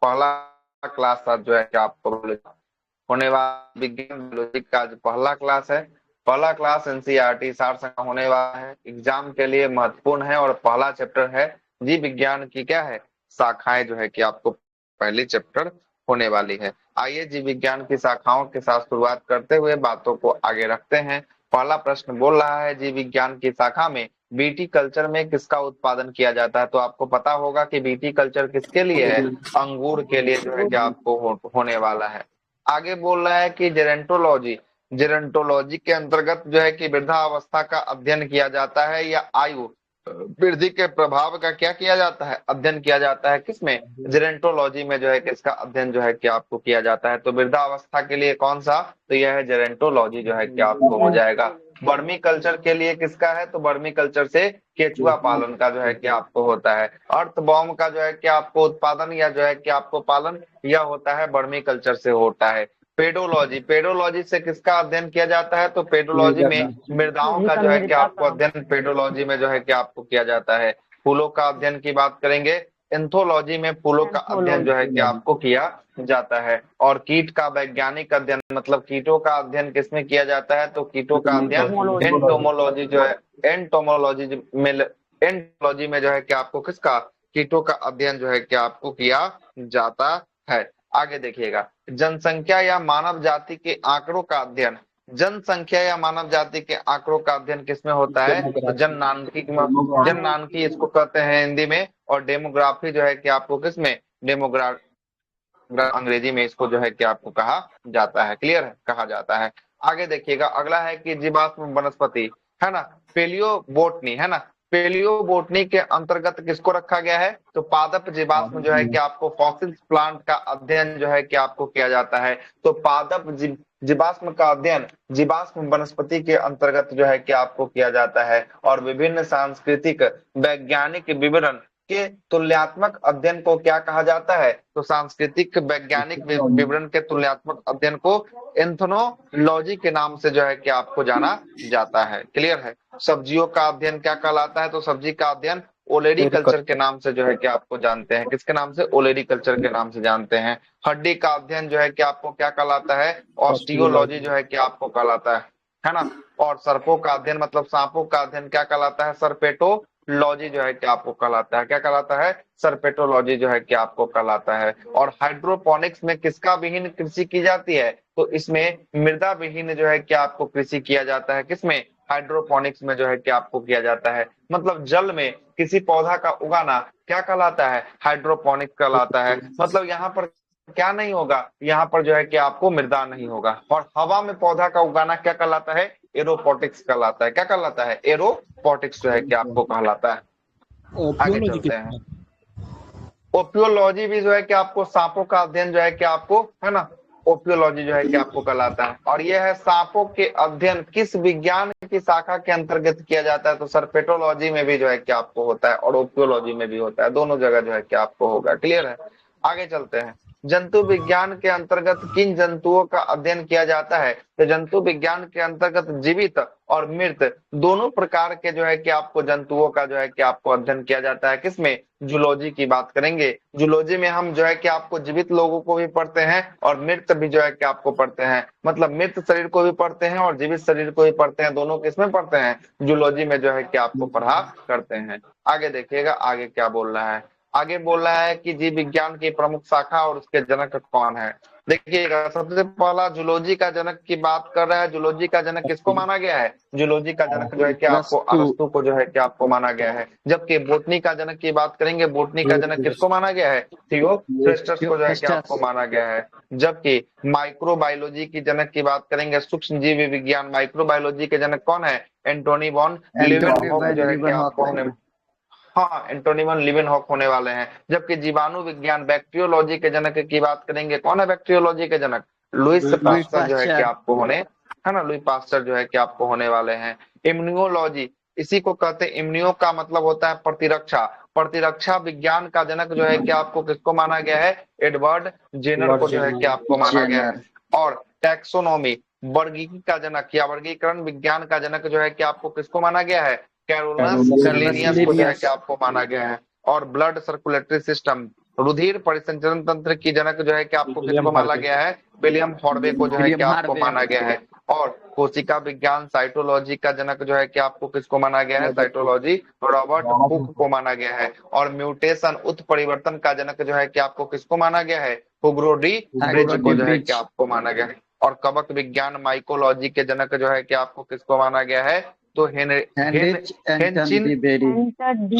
पहला क्लास आज जो है कि आपको होने वाला विज्ञान बायोलॉजी का आज पहला क्लास है। पहला क्लास एनसीईआरटी सार संग्रह होने वाला है, एग्जाम के लिए महत्वपूर्ण है और पहला चैप्टर है जीव विज्ञान की क्या है शाखाएं जो है कि आपको पहली चैप्टर होने वाली है। आइए जीव विज्ञान की शाखाओं के साथ शुरुआत करते हुए बातों को आगे रखते हैं। पहला प्रश्न बोल रहा है जीव विज्ञान की शाखा में बीटी कल्चर में किसका उत्पादन किया जाता है। तो आपको पता होगा कि बीटी कल्चर किसके लिए है, अंगूर के लिए जो है कि आपको होने वाला है। आगे बोल रहा है कि जेरेंटोलॉजी, जेरेंटोलॉजी के अंतर्गत जो है कि वृद्धावस्था का अध्ययन किया जाता है या आयु वृद्धि के प्रभाव का क्या किया जाता है, अध्ययन किया जाता है। किसमें, जेरेंटोलॉजी में जो है कि इसका अध्ययन जो है कि आपको किया जाता है। तो वृद्धावस्था के लिए कौन सा, तो यह है जेरेंटोलॉजी जो है कि आपको हो जाएगा। वर्मी कल्चर के लिए किसका है, तो वर्मी कल्चर से केचुआ पालन का जो है कि आपको होता है। अर्थ बॉम्ब का जो है कि आपको उत्पादन या जो है कि आपको पालन यह होता है वर्मी कल्चर से होता है। पेडोलॉजी, पेडोलॉजी से किसका अध्ययन किया जाता है, तो पेडोलॉजी में मृदाओं का जो है कि आपको अध्ययन पेडोलॉजी में जो है कि आपको किया जाता है। फूलों का अध्ययन की बात करेंगे, एंथोलॉजी में फूलों का अध्ययन जो है कि आपको किया जाता है। और कीट का वैज्ञानिक अध्ययन मतलब कीटों का अध्ययन किसमें किया जाता है, तो कीटों का अध्ययन एंटोमोलॉजी जो है, एंटोमोलॉजी में एंटोलॉजी में जो है कि आपको किसका, कीटों का अध्ययन जो है कि आपको किया जाता है। आगे देखिएगा, जनसंख्या या मानव जाति के आंकड़ों का अध्ययन, जनसंख्या या मानव जाति के आंकड़ों का अध्ययन किसमें होता है, तो जननांकी, जननांकी इसको कहते हैं हिंदी में। और डेमोग्राफी जो है कि आपको किसमें, डेमोग्राफ अंग्रेजी में इसको जो है कि आपको कहा जाता है। क्लियर है, कहा जाता है। आगे देखिएगा, अगला है कि जीवाश्म वनस्पति है ना, पेलियो बोटनी है ना। पेलियो बोटनी के अंतर्गत किसको रखा गया है, तो पादप जीवाश्म जो है कि आपको फॉसिल प्लांट का अध्ययन जो है कि आपको किया जाता है। तो पादप जीवाश्म का अध्ययन जीवाश्म वनस्पति के अंतर्गत जो है कि आपको किया जाता है। और विभिन्न सांस्कृतिक वैज्ञानिक विवरण के तुलनात्मक अध्ययन को क्या कहा जाता है, तो सांस्कृतिक वैज्ञानिक विवरण के तुलनात्मक अध्ययन को एंथ्रोनोलॉजी के नाम से जो है कि आपको जाना जाता है। क्लियर है। सब्जियों का अध्ययन क्या कहलाता है, तो सब्जी का अध्ययन ओलेरी कल्चर के नाम से जो है कि आपको जानते हैं। किसके नाम से, ओलेरी कल्चर के नाम से जानते हैं। हड्डी का अध्ययन जो है कि आपको क्या कहलाता है, ऑस्टियोलॉजी जो है कि आपको कहलाता है ना। और सर्पों का अध्ययन मतलब सांपों का अध्ययन क्या कहलाता है, सर्पेटोलॉजी जो है कि आपको कहलाता है। क्या कहलाता है, सर्पेटोलॉजी जो है कि आपको कहलाता है। और हाइड्रोपोनिक्स में किसका विहीन कृषि की जाती है, तो इसमें मृदा विहीन जो है कि आपको कृषि किया जाता है। किसमें, हाइड्रोपोनिक्स में जो है कि आपको किया जाता है। मतलब जल में किसी पौधा का उगाना क्या कहलाता है, हाइड्रोपोनिक्स कहलाता है। मतलब यहाँ पर क्या नहीं होगा, यहाँ पर जो है कि आपको मृदा नहीं होगा। और हवा में पौधा का उगाना क्या कहलाता है, एरोपोटिक्स कहलाता है। क्या कहलाता है, एरोपोटिक्स जो है कि आपको कहलाता है। आगे चलते हैं, ओपियोलॉजी भी जो है कि आपको सांपों का अध्ययन जो है कि आपको है ना, ओपियोलॉजी जो है कि आपको कहलाता है। और यह है सांपों के अध्ययन किस विज्ञान की शाखा के अंतर्गत किया जाता है, तो सर्पेटोलॉजी में भी जो है कि आपको होता है और ओपियोलॉजी में भी होता है, दोनों जगह जो है कि आपको होगा। क्लियर है। आगे चलते हैं, जंतु विज्ञान के अंतर्गत किन जंतुओं का अध्ययन किया जाता है, तो जंतु विज्ञान के अंतर्गत जीवित और मृत दोनों प्रकार के जो है कि आपको जंतुओं का जो है कि आपको अध्ययन किया जाता है। किसमें, जूलॉजी की बात करेंगे। जूलॉजी में हम जो है कि आपको जीवित लोगों को भी पढ़ते हैं और मृत भी जो है कि आपको पढ़ते हैं। मतलब मृत शरीर को भी पढ़ते हैं और जीवित शरीर को भी पढ़ते हैं, दोनों किसमें पढ़ते हैं, जूलॉजी में जो है कि आपको पढ़ा करते हैं। आगे देखिएगा आगे क्या बोल रहा है। आगे बोल रहा है कि जीव विज्ञान की प्रमुख शाखा और उसके जनक कौन है। देखिएगा, सबसे पहला जूलॉजी का जनक की बात कर रहा है। जूलॉजी का जनक किसको माना गया है, जूलॉजी का जनक जो है कि आपको अरस्तु को जो है कि आपको माना गया है। जबकि बोटनी का जनक की बात करेंगे, बोटनी का जनक किसको माना गया है, थियोफ्रेस्टस को जो है कि आपको माना गया है। जबकि माइक्रोबायोलॉजी की जनक की बात करेंगे, सूक्ष्म जीव विज्ञान माइक्रोबायोलॉजी के जनक कौन है, एंटोनी वॉन लीवेनहॉक जो है कि आपको होने, हाँ एंटोनी वन लिवेनहॉक होने वाले हैं। जबकि जीवाणु विज्ञान बैक्टीरियोलॉजी के जनक की बात करेंगे, कौन है बैक्टीरियोलॉजी के जनक, लुईस पास्चर जो है कि आपको होने, है ना, लुई पास्चर जो है कि आपको होने वाले हैं। इम्यूनोलॉजी, इसी को कहते हैं, इम्यूनो का मतलब होता है प्रतिरक्षा। प्रतिरक्षा विज्ञान का जनक जो है कि आपको किसको माना गया है, एडवर्ड जेनर को जो है कि आपको माना गया है। और टैक्सोनॉमी, वर्गीकरण का जनक या वर्गीकरण विज्ञान का जनक जो है कि आपको किसको माना गया है, कैरोलस लिनियस को जो है कि आपको माना गया है। और ब्लड सर्कुलेटरी सिस्टम, रुधिर परिसंचरण तंत्र की जनक जो है कि आपको किसको माना गया है? विलियम हॉर्वे को जो है कि विलियम आपको हार्वे। माना गया है। और कोशिका विज्ञान साइटोलॉजी का जनक जो है कि आपको किसको माना गया है? साइटोलॉजी रॉबर्ट हुक को माना गया है। और म्यूटेशन उत्परिवर्तन का जनक जो है कि आपको किसको माना गया है? हुग्रो डी ब्रिज को जो है कि आपको माना गया है। और कवक विज्ञान माइकोलॉजी के जनक जो है कि आपको किसको माना गया है? तो हेनरिच एंटन हेनचिन, डी बेरी।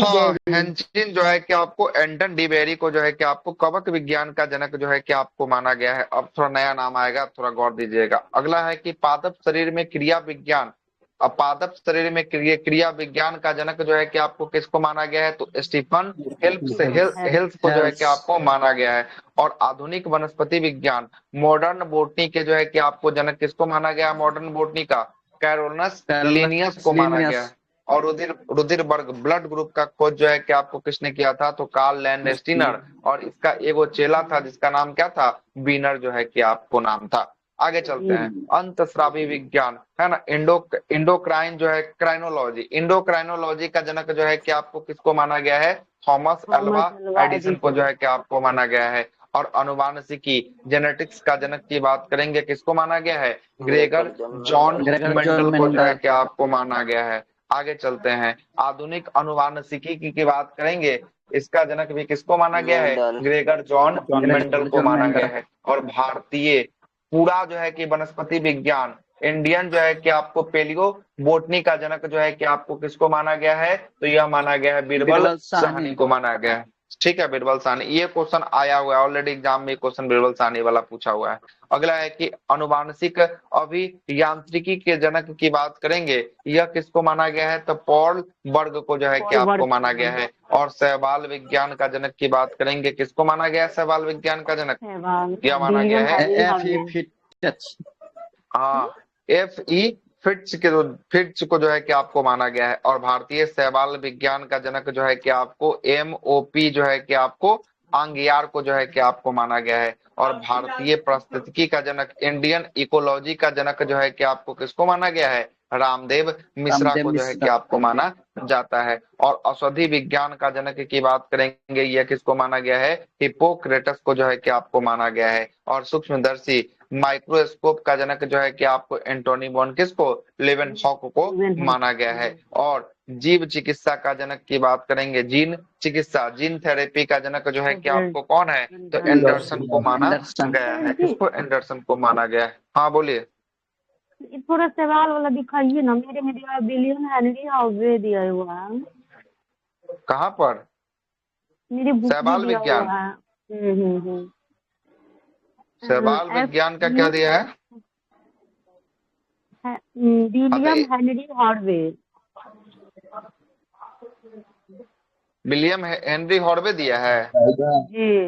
हाँ हेनचिन जो है कि आपको एंटन डी बेरी को जो है कि आपको कवक विज्ञान का जनक जो है कि आपको माना गया है। अब थोड़ा नया नाम आएगा, थोड़ा गौर दीजिएगा। अगला है कि पादप शरीर में क्रिया विज्ञान। अब पादप शरीर में क्रिया विज्ञान का जनक जो है कि आपको किसको माना गया है? तो स्टीफन हेल्स को जो है कि आपको माना गया है। और आधुनिक वनस्पति विज्ञान मॉडर्न बोटनी के जो है कि आपको जनक किसको माना गया? मॉडर्न बोटनी का कैरोलस लिनियस को माना गया है। और रुधिर वर्ग ब्लड ग्रुप का खोज जो है कि आपको किसने किया था? तो कार्ल लैंडस्टीनर। और इसका एगो चेला था जिसका नाम क्या था? बीनर जो है कि आपको नाम था। आगे चलते हैं। अंतस्रावी विज्ञान है ना, इंडोक्राइन जो है क्राइनोलॉजी, इंडोक्राइनोलॉजी का जनक जो है कि आपको किसको माना गया है? थॉमस अल्वा एडिसन को जो है कि आपको माना गया है। और अनुवांशिकी जेनेटिक्स का जनक की बात करेंगे, किसको माना गया है? ग्रेगर जॉन मेंडल को जो है कि आपको माना गया है। आगे चलते हैं। आधुनिक अनुवांशिकी की बात करेंगे, इसका जनक भी किसको माना गया है? ग्रेगर जॉन मेंडल को माना गया है। और भारतीय पूरा जो है कि वनस्पति विज्ञान इंडियन जो है कि आपको पेलियो बोटनी का जनक जो है कि आपको किसको माना गया है? तो यह माना गया है बीरबल साहनी को माना गया है। ठीक है, बीरबल साहनी, ये क्वेश्चन आया हुआ है ऑलरेडी एग्जाम में, क्वेश्चन बीरबल साहनी वाला पूछा हुआ है। अगला है कि अनुवांशिक अभियांत्रिकी के जनक की बात करेंगे, यह किसको माना गया है? तो पॉल बर्ग को जो है कि आपको माना गया है। और शैवाल विज्ञान का जनक की बात करेंगे, किसको माना गया है शैवाल विज्ञान का जनक? यह माना गया है हाँ एफ ई फिट्च को जो है कि आपको माना गया है। और भारतीय शैवाल विज्ञान का जनक जो है कि आपको MOP जो है कि आपको आंगियार को जो है कि आपको माना गया है। और भारतीय पारिस्थितिकी का जनक इंडियन इकोलॉजी का जनक जो है कि आपको किसको माना गया है? रामदेव मिश्रा को जो है कि आपको माना जाता है। और औषधि विज्ञान का जनक की बात करेंगे, यह किसको माना गया है? हिप्पोक्रेटस को जो है कि आपको माना गया है। और सूक्ष्मदर्शी माइक्रोस्कोप का जनक जो है कि आपको एंटोनी बोन किसको? लेवेनहॉक को माना गया है। और जीव चिकित्सा का जनक की बात करेंगे, जीन चिकित्सा जीन थेरेपी का जनक जो है कि आपको कौन है? तो एंडरसन को माना गया है। किसको? एंडरसन को माना गया है। हाँ बोलिए। थोड़ा सवाल वाला दिखाइए ना, मेरे में दिया बिलियन हेनरी हार्वे दिया हुआ है। कहाँ पर? मेरी बुक शैवाल दिया विज्ञान। हुआ है। शैवाल विज्ञान का क्या दिया है? William Henry Harvey. William Henry Harvey दिया है जी।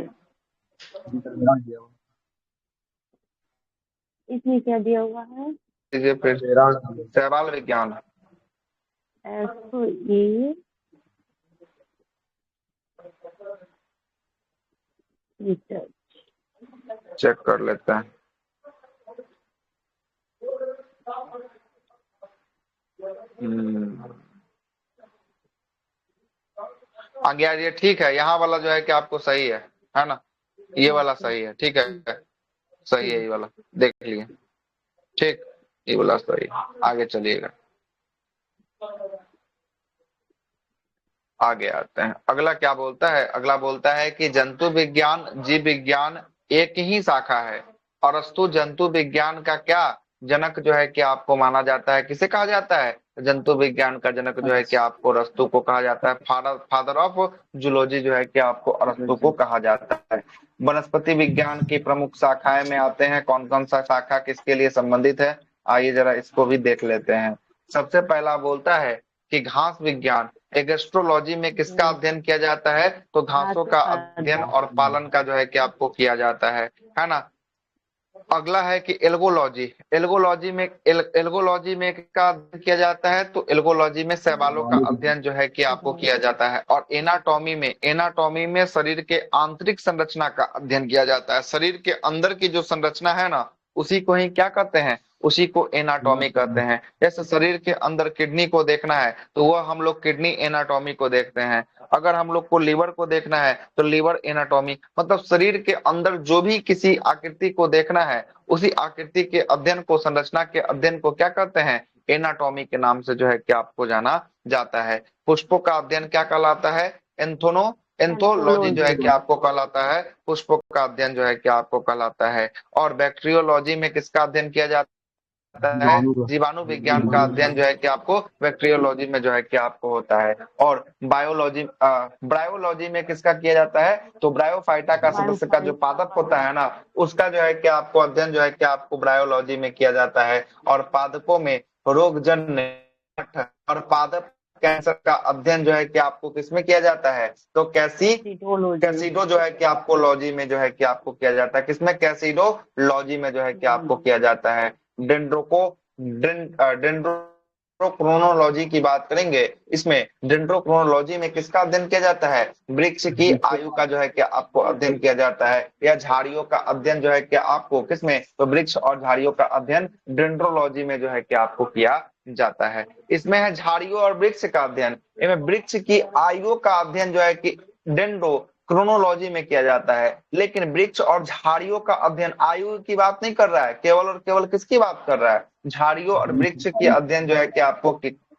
इसमें क्या दिया हुआ है? फिर शैवाल विज्ञान चेक कर लेते हैं। आगे यार ये ठीक है, यहाँ वाला जो है कि आपको सही है ना? ये वाला सही है, ठीक है, सही है ये वाला, देख लिए। ठीक, ये वाला सही है। आगे चलिएगा, आगे आते हैं। अगला क्या बोलता है? अगला बोलता है कि जंतु विज्ञान जीव विज्ञान एक ही शाखा है। अरस्तु जंतु विज्ञान का क्या जनक जो है कि आपको माना जाता है? किसे कहा जाता है? जंतु विज्ञान का जनक जो है कि आपको अरस्तु को कहा जाता है। फादर ऑफ जूलॉजी जो है कि आपको अरस्तु को कहा जाता है। वनस्पति विज्ञान की प्रमुख शाखाएं में आते हैं, कौन कौन सा शाखा किसके लिए संबंधित है? आइए जरा इसको भी देख लेते हैं। सबसे पहला बोलता है कि घास विज्ञान, एग्रोस्ट्रोलॉजी में किसका अध्ययन किया जाता है? तो घासों का अध्ययन और पालन का जो है कि आपको किया जाता है ना? अगला है कि एल्गोलॉजी, एल्गोलॉजी में का अध्ययन किया जाता है। तो एल्गोलॉजी में शैवालों का अध्ययन जो है कि आपको किया जाता है। और एनाटॉमी में शरीर के आंतरिक संरचना का अध्ययन किया जाता है। शरीर के अंदर की जो संरचना है ना, उसी को ही क्या कहते हैं, उसी को एनाटॉमी कहते हैं। जैसे शरीर के अंदर किडनी को देखना है तो वह हम लोग किडनी एनाटॉमी को देखते हैं। अगर हम लोग को लीवर को देखना है तो लीवर एनाटॉमी, मतलब शरीर के अंदर जो भी किसी आकृति को देखना है उसी आकृति के अध्ययन को, संरचना के अध्ययन को क्या कहते हैं, एनाटॉमी के नाम से जो है क्या आपको जाना जाता है। पुष्पों का अध्ययन क्या कहलाता है, एंथोनो एंथोलॉजी जो है कि आपको कहलाता है, पुष्पों का अध्ययन जो है कि आपको कहलाता है। और बैक्टीरियोलॉजी में किसका अध्ययन किया जाता है, जीवाणु विज्ञान का अध्ययन जो है कि आपको बैक्टीरियोलॉजी में जो है कि आपको होता है। और बायोलॉजी ब्रायोलॉजी में किसका किया जाता है, तो ब्रायोफाइटा का सदस्य का जो पादप होता है ना, उसका जो है कि आपको अध्ययन जो है कि आपको ब्रायोलॉजी में किया जाता है। और पादपों में रोगजन्य और पादप कैंसर का अध्ययन जो है कि आपको किसमें किया जाता है, तो कैसिडो जो है कि आपको लॉजी में जो है कि आपको किया जाता है, किसमें, कैसिडोलॉजी में जो है कि आपको किया जाता है। डेंड्रोक्रोनोलॉजी की बात करेंगे, इसमें डेंड्रोक्रोनोलॉजी में किसका अध्ययन किया जाता है, वृक्ष की आयु का जो है कि आपको अध्ययन किया जाता है। या झाड़ियों का अध्ययन जो है कि आपको किसमें, तो वृक्ष और झाड़ियों का अध्ययन डेंड्रोलॉजी में जो है कि आपको किया जाता है। इसमें है झाड़ियों और वृक्ष का अध्ययन, इनमें वृक्ष की आयु का अध्ययन जो है कि डेंड्रो क्रोनोलॉजी में किया जाता है। लेकिन वृक्ष और झाड़ियों का अध्ययन आयु की बात नहीं कर रहा है, केवल और केवल किसकी बात कर रहा है, झाड़ियों और वृक्ष की अध्ययन जो है कि आपको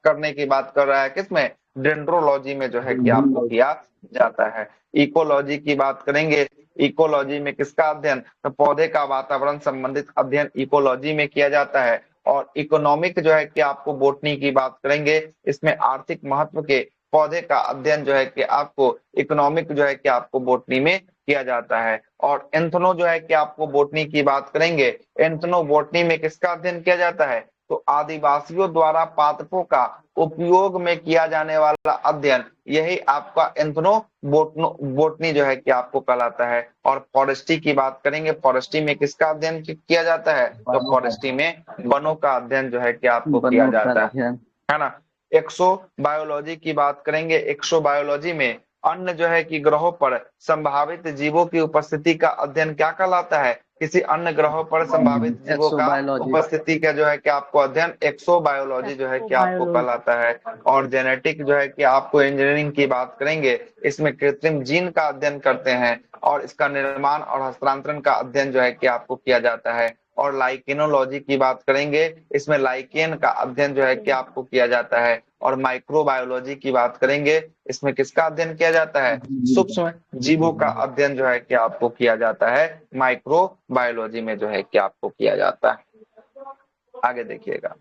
करने की बात कर रहा है, किसमें, डेंड्रोलॉजी में जो है कि आपको किया जाता है। इकोलॉजी की बात करेंगे, इकोलॉजी में किसका अध्ययन, तो पौधे का वातावरण संबंधित अध्ययन इकोलॉजी में किया जाता है। और इकोनॉमिक जो है कि आपको बोटनी की बात करेंगे, इसमें आर्थिक महत्व के पौधे का अध्ययन जो है कि आपको इकोनॉमिक जो है कि आपको बोटनी में किया जाता है। और एंथनो जो है कि आपको बोटनी की बात करेंगे, एंथनो बोटनी में किसका अध्ययन किया जाता है, तो आदिवासियों द्वारा पादपों का उपयोग में किया जाने वाला अध्ययन, यही आपका एंथनो बोटनी जो है कि आपको कहलाता है। और फॉरेस्ट्री की बात करेंगे, फॉरेस्ट्री में किसका अध्ययन किया जाता है, तो फॉरेस्ट्री में वनों का अध्ययन जो है कि आपको किया जाता है ना। एक्सो बायोलॉजी की बात करेंगे, एक्सो बायोलॉजी में अन्य जो है कि ग्रहों पर संभावित जीवों की उपस्थिति का अध्ययन क्या कहलाता है, किसी अन्य ग्रहों पर संभावित जीवों का उपस्थिति का जो है कि आपको अध्ययन एक्सो बायोलॉजी जो है कि आपको कहलाता है। और जेनेटिक जो है कि आपको इंजीनियरिंग की बात करेंगे, इसमें कृत्रिम जीन का अध्ययन करते हैं और इसका निर्माण और हस्तांतरण का अध्ययन जो है कि आपको किया जाता है। और लाइकेनोलॉजी की बात करेंगे, इसमें लाइकेन का अध्ययन जो है कि आपको किया जाता है। और माइक्रोबायोलॉजी की बात करेंगे, इसमें किसका अध्ययन किया जाता है, सूक्ष्म जीवों का अध्ययन जो है कि आपको किया जाता है, माइक्रोबायोलॉजी में जो है कि आपको किया जाता है। आगे देखिएगा,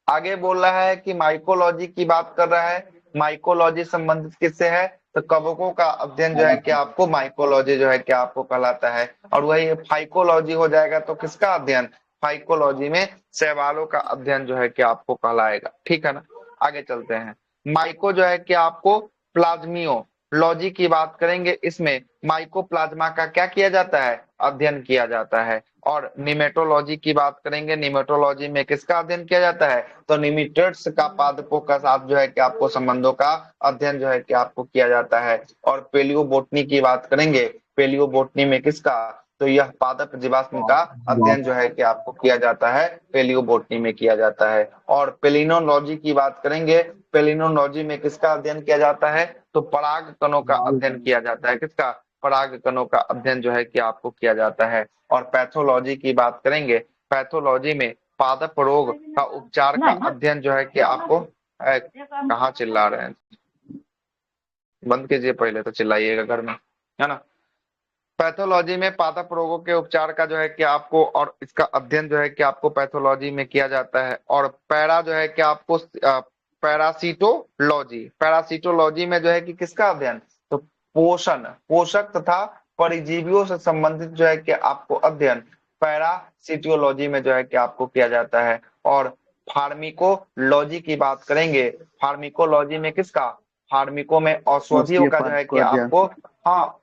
आगे बोल रहा है कि माइकोलॉजी की बात कर रहा है। माइकोलॉजी संबंधित किससे है, तो कवकों का अध्ययन जो है कि आपको माइकोलॉजी जो है कि आपको कहलाता है। और वही फाइकोलॉजी हो जाएगा तो किसका अध्ययन, फाइकोलॉजी में शैवालों का अध्ययन जो है कि आपको कहलाएगा, ठीक है ना। आगे चलते हैं, माइको जो है कि आपको प्लाज्मियोलॉजी की बात करेंगे, इसमें माइकोप्लाज्मा का क्या किया जाता है, अध्ययन किया जाता है। और निमेटोलॉजी की बात करेंगे, निमेटोलॉजी में किसका अध्ययन किया जाता है, तो निमिटेट्स का पादपों का साथ जो है कि आपको संबंधों का अध्ययन जो है कि आपको किया जाता है। और पेलियोबोटनी की बात करेंगे, पेलियोबोटनी में किसका, तो यह पादप जीवाश्म का अध्ययन जो है कि आपको किया जाता है, पेलियोबोटनी में किया जाता है। और पेलिनोलॉजी की बात करेंगे, पेलिनोलॉजी में किसका अध्ययन किया जाता है, तो पराग कणों का अध्ययन किया जाता है, किसका, पराग कणों का अध्ययन जो है कि आपको किया जाता है। और पैथोलॉजी की बात करेंगे, पैथोलॉजी में पादप रोग का उपचार का अध्ययन जो है कि आपको, कहाँ चिल्ला रहे हैं, बंद कीजिए पहले तो चिल्लाइएगा घर में, है ना। पैथोलॉजी में पादप रोगों के उपचार का जो है कि आपको, और इसका अध्ययन जो है कि आपको पैथोलॉजी में किया जाता है। और पैरा जो है कि आपको पैरासीटोलॉजी, पैरासीटोलॉजी में जो है कि किसका अध्ययन, तो पोषण, पोषक तथा परिजीवियों से संबंधित जो है कि आपको अध्ययन पैरासीटोलॉजी में जो है कि आपको किया जाता है। और फार्मिकोलॉजी की बात करेंगे, फार्मिकोलॉजी में किसका, फार्मिको में औषधियों का जो है कि आपको, हाँ,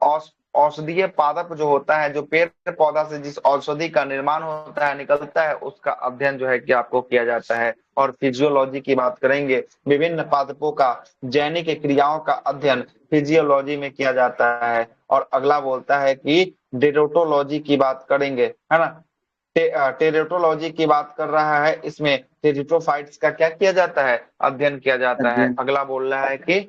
औषधीय पादप जो होता है, जो पेड़ पौधा से जिस औषधि का निर्माण होता है, निकलता है, उसका अध्ययन जो है कि आपको किया जाता है। और फिजियोलॉजी की बात करेंगे, विभिन्न पादपों का जैनिक क्रियाओं का अध्ययन फिजियोलॉजी में किया जाता है। और अगला बोलता है कि डेरोटोलॉजी की बात करेंगे, है ना। टेरिटोलॉजी की बात कर रहा है, इसमें टेरिटोफाइट्स का क्या किया जाता है, अध्ययन किया जाता है। अध्ययन। अगला बोल रहा है कि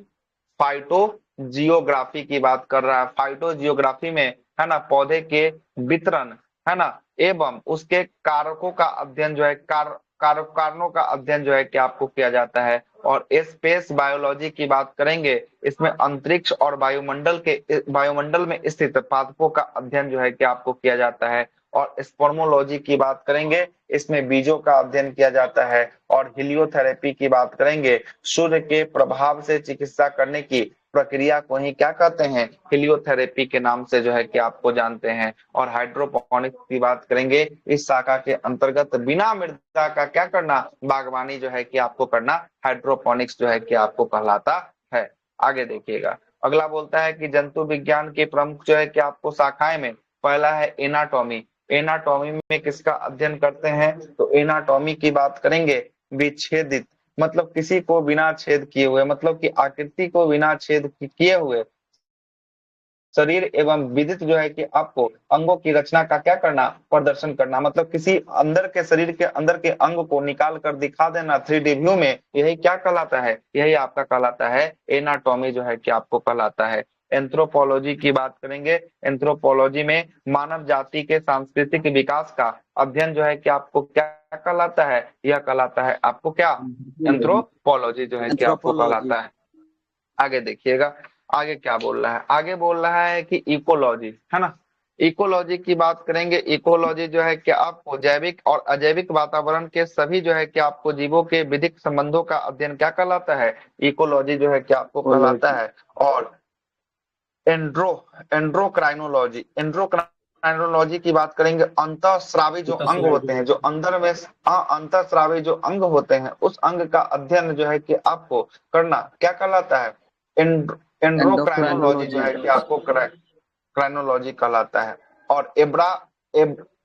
फाइटो जियोग्राफी की बात कर रहा है। फाइटो जियोग्राफी में है ना पौधे के वितरण है ना एवं उसके कारकों का अध्ययन जो है कारणों का अध्ययन जो है कि आपको किया जाता है। और स्पेस बायोलॉजी की बात करेंगे, इसमें अंतरिक्ष और वायुमंडल में स्थित पादपों का अध्ययन जो है कि आपको किया जाता है। और स्पर्मोलॉजी की बात करेंगे, इसमें बीजों का अध्ययन किया जाता है। और हिलियोथेरेपी की बात करेंगे, सूर्य के प्रभाव से चिकित्सा करने की प्रक्रिया को ही क्या कहते हैं, हिलियोथेरेपी के नाम से जो है कि आपको जानते हैं। और हाइड्रोपोनिक्स की बात करेंगे, इस शाखा के अंतर्गत बिना मृदा का क्या करना, बागवानी जो है कि आपको करना, हाइड्रोपोनिक्स जो है कि आपको कहलाता है। आगे देखिएगा, अगला बोलता है कि जंतु विज्ञान की प्रमुख जो है कि आपको शाखाएं में पहला है एनाटॉमी। एनाटॉमी में किसका अध्ययन करते हैं, तो एनाटॉमी की बात करेंगे, विच्छेदित मतलब किसी को बिना छेद किए हुए, मतलब कि आकृति को बिना छेद किए हुए शरीर एवं विदित जो है कि आपको अंगों की रचना का क्या करना, प्रदर्शन करना, मतलब किसी अंदर के शरीर के अंदर के अंग को निकाल कर दिखा देना 3D व्यू में, यही क्या कहलाता है, यही आपका कहलाता है एनाटॉमी जो है कि आपको कहलाता है। एंथ्रोपोलॉजी की बात करेंगे, एंथ्रोपोलॉजी में मानव जाति के सांस्कृतिक विकास का अध्ययन जो है कि आपको क्या कहलाता है, यह कहलाता है आपको क्या, एंथ्रोपोलॉजी जो है कि आपको एंथ्रोपोलॉजी। कहलाता है। आगे देखिएगा, आगे क्या बोल रहा है, आगे बोल रहा है कि इकोलॉजी है ना। इकोलॉजी की बात करेंगे, इकोलॉजी जो है कि आपको जैविक और अजैविक वातावरण के सभी जो है कि आपको जीवों के विधिक संबंधों का अध्ययन क्या कहलाता है, इकोलॉजी जो है कि आपको कहलाता पोलॉजी। है। और एंड्रो एंड्रोक्राइनोलॉजी की बात करेंगे, अंतःस्रावी जो अंग होते हैं, जो अंदर में अंतःस्रावी जो अंग होते हैं, उस अंग का अध्ययन जो है कि आपको करना क्या कहलाता है, एंड्रोक्राइनोलॉजी जो एंडोक्राइनोलॉजी। है कि आपको क्राइनोलॉजी कहलाता है। और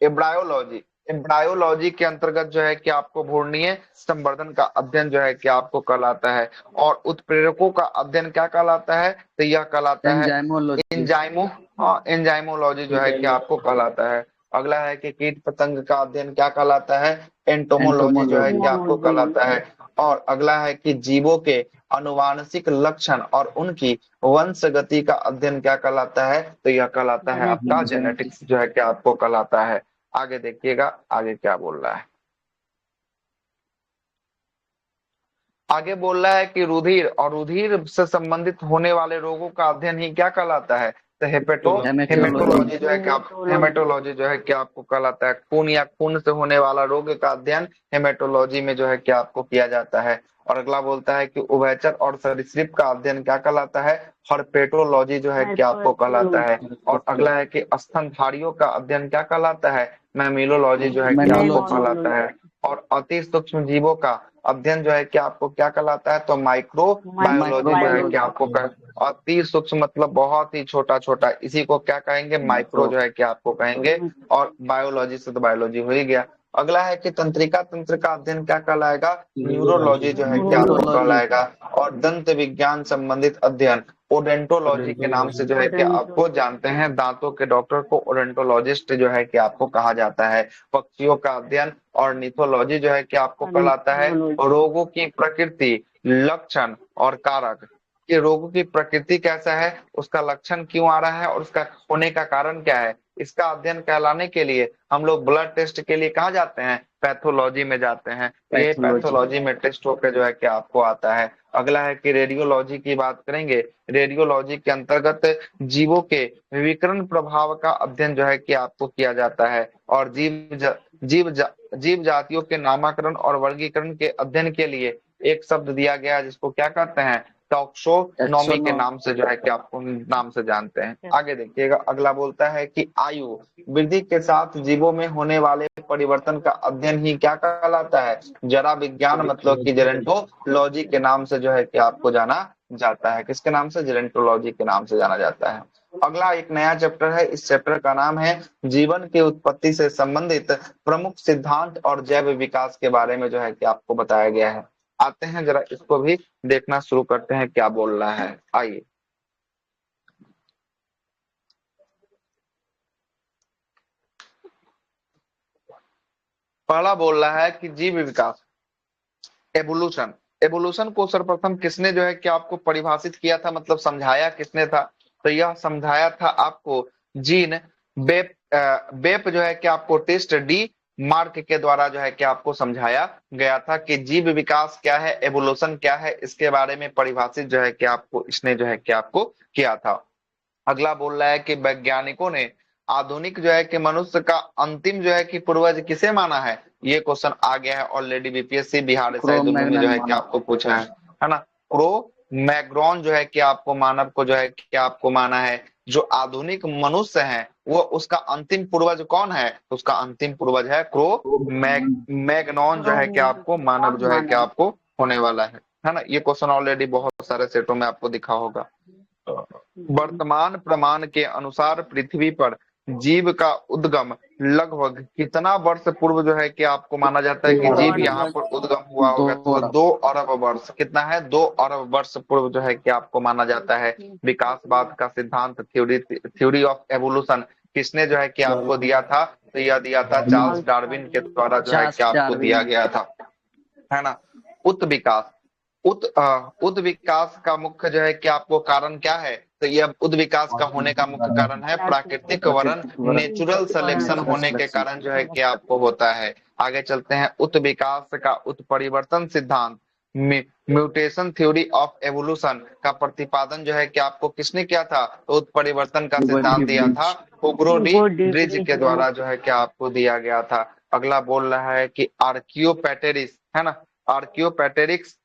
एब्रायोलॉजी एम्ब्रायोलॉजी के अंतर्गत जो है कि आपको भ्रूणीय संवर्धन का अध्ययन जो है कि आपको कहलाता है। और उत्प्रेरकों का अध्ययन क्या कहलाता है, तो यह कहलाता है एंजाइमोलॉजी। एंजाइमो एंजाइमोलॉजी जो है कि आपको कहलाता है। अगला है कि कीट पतंग का अध्ययन क्या कहलाता है, एंटोमोलॉजी जो है कि एंटोमोलॉजी। आपको कहलाता है। और अगला है कि जीवों के अनुवांशिक लक्षण और उनकी वंश गति का अध्ययन क्या कहलाता है, तो यह कहलाता है आपका जेनेटिक्स। जेनेटिक्स जो है कि आपको कहलाता है। आगे देखिएगा, आगे क्या बोल रहा है, आगे बोल रहा है कि रुधिर और रुधिर से संबंधित होने वाले रोगों का अध्ययन ही क्या कहलाता है, तो हेमेटोलॉजी। हेमेटोलॉजी जो है कि आप हेमेटोलॉजी जो है कि आपको कहलाता है। खून या खून से होने वाला रोग का अध्ययन हेमेटोलॉजी में जो है कि आपको किया जाता है। और अगला बोलता है कि उभयचर और सरीसृप का अध्ययन क्या कहलाता है, हर्पेटोलॉजी जो है कि आपको कहलाता है। और अगला है कि स्तनधारियों का अध्ययन क्या कहलाता है, मैमिलोलॉजी जो है कि आपको मैमोलॉजी। कहलाता है। और अति सूक्ष्म जीवों का अध्ययन जो है कि आपको क्या कहलाता है, तो माइक्रो बायोलॉजी जो है कि माइक्रोबायोलॉजी। आपको अति सूक्ष्म मतलब बहुत ही छोटा छोटा, इसी को क्या कहेंगे, माइक्रो माइक्रो। जो है कि आपको कहेंगे। और बायोलॉजी से तो बायोलॉजी हो ही गया। अगला है कि तंत्रिका तंत्र का अध्ययन क्या कहलाएगा, न्यूरोलॉजी जो है कि आपको न्यूरोलॉजी। कहलाएगा। और दंत विज्ञान संबंधित अध्ययन ओडेंटोलॉजी के नाम से जो है कि आपको जानते हैं, दांतों के डॉक्टर को ओडेंटोलॉजिस्ट जो है कि आपको कहा जाता है। पक्षियों का अध्ययन और निथोलॉजी जो है कि आपको कहलाता है। रोगों की प्रकृति, लक्षण और कारक, कि रोगों की प्रकृति कैसा है, उसका लक्षण क्यों आ रहा है और उसका होने का कारण क्या है, इसका अध्ययन कहलाने के लिए हम लोग ब्लड टेस्ट के लिए कहाँ जाते हैं, पैथोलॉजी में जाते हैं। ये पैथोलॉजी। पैथोलॉजी में टेस्ट होकर जो है कि आपको आता है। अगला है कि रेडियोलॉजी की बात करेंगे, रेडियोलॉजी के अंतर्गत जीवों के विकिरण प्रभाव का अध्ययन जो है कि आपको किया जाता है। और जीव जातियों के नामकरण और वर्गीकरण के अध्ययन के लिए एक शब्द दिया गया है, जिसको क्या कहते हैं, टॉक्सोनॉमी के टैक्सोनॉमी। नाम से जो है कि आपको नाम से जानते हैं। आगे देखिएगा, अगला बोलता है कि आयु वृद्धि के साथ जीवों में होने वाले परिवर्तन का अध्ययन ही क्या कहलाता है, जरा विज्ञान मतलब कि जेरेंटोलॉजी के नाम से जो है कि आपको जाना जाता है। किसके नाम से, जेरेंटोलॉजी के नाम से जाना जाता है। अगला एक नया चैप्टर है, इस चैप्टर का नाम है जीवन की उत्पत्ति से संबंधित प्रमुख सिद्धांत और जैव विकास के बारे में जो है कि आपको बताया गया है। आते हैं जरा इसको भी देखना शुरू करते हैं क्या बोल रहा है, आइए। पहला बोल रहा है कि जीव विकास, एवोल्यूशन। एवोल्यूशन को सर्वप्रथम किसने जो है कि आपको परिभाषित किया था, मतलब समझाया किसने था? तो यह समझाया था आपको जीन बेप जो है कि आपको टेस्ट डी मार्क के द्वारा जो है कि आपको समझाया गया था कि जीव विकास क्या है, एवोल्यूशन क्या है, इसके बारे में परिभाषित जो है कि आपको इसने जो है कि आपको किया था। अगला बोल रहा है कि वैज्ञानिकों ने आधुनिक जो है कि मनुष्य का अंतिम जो है कि पूर्वज किसे माना है? ये क्वेश्चन आ गया है ऑलरेडी, बीपीएससी बिहार एसआई दोनों में जो है कि आपको पूछा है ना। क्रो मैग्रॉन जो है कि आपको मानव को जो है कि आपको माना है। जो आधुनिक मनुष्य है वो उसका अंतिम पूर्वज कौन है? उसका अंतिम पूर्वज है मैग्नॉन जो है कि आपको मानव जो है कि आपको होने वाला है ना। ये क्वेश्चन ऑलरेडी बहुत सारे सेटों में आपको दिखा होगा। वर्तमान प्रमाण के अनुसार पृथ्वी पर जीव का उद्गम लगभग कितना वर्ष पूर्व जो है कि आपको माना जाता है कि जीव यहाँ पर उद्गम हुआ होगा? तो 2 अरब वर्ष। कितना है? 2 अरब वर्ष पूर्व जो है कि आपको माना जाता है। विकासवाद का सिद्धांत, थ्योरी ऑफ एवोल्यूशन किसने जो है कि आपको दिया था? तो यह दिया था चार्ल्स डार्विन के द्वारा जो है कि आपको दिया गया था, है ना। उत विकास, उद विकास का मुख्य जो है कि आपको कारण क्या है? तो यह उद विकास का होने का मुख्य कारण है प्राकृतिक वरण, नेचुरल सिलेक्शन होने के कारण जो है कि आपको होता है। आगे चलते हैं। उत विकास का उत्परिवर्तन सिद्धांत, म्यूटेशन थ्योरी ऑफ एवोल्यूशन का प्रतिपादन जो है कि आपको किसने किया था? तो उत्परिवर्तन का सिद्धांत दिया था हुगो डी ब्रिज के द्वारा जो है कि आपको दिया गया था। अगला बोल रहा है कि आर्कियोपेटेरिस, है ना। आर्कियोपेटेरिक्स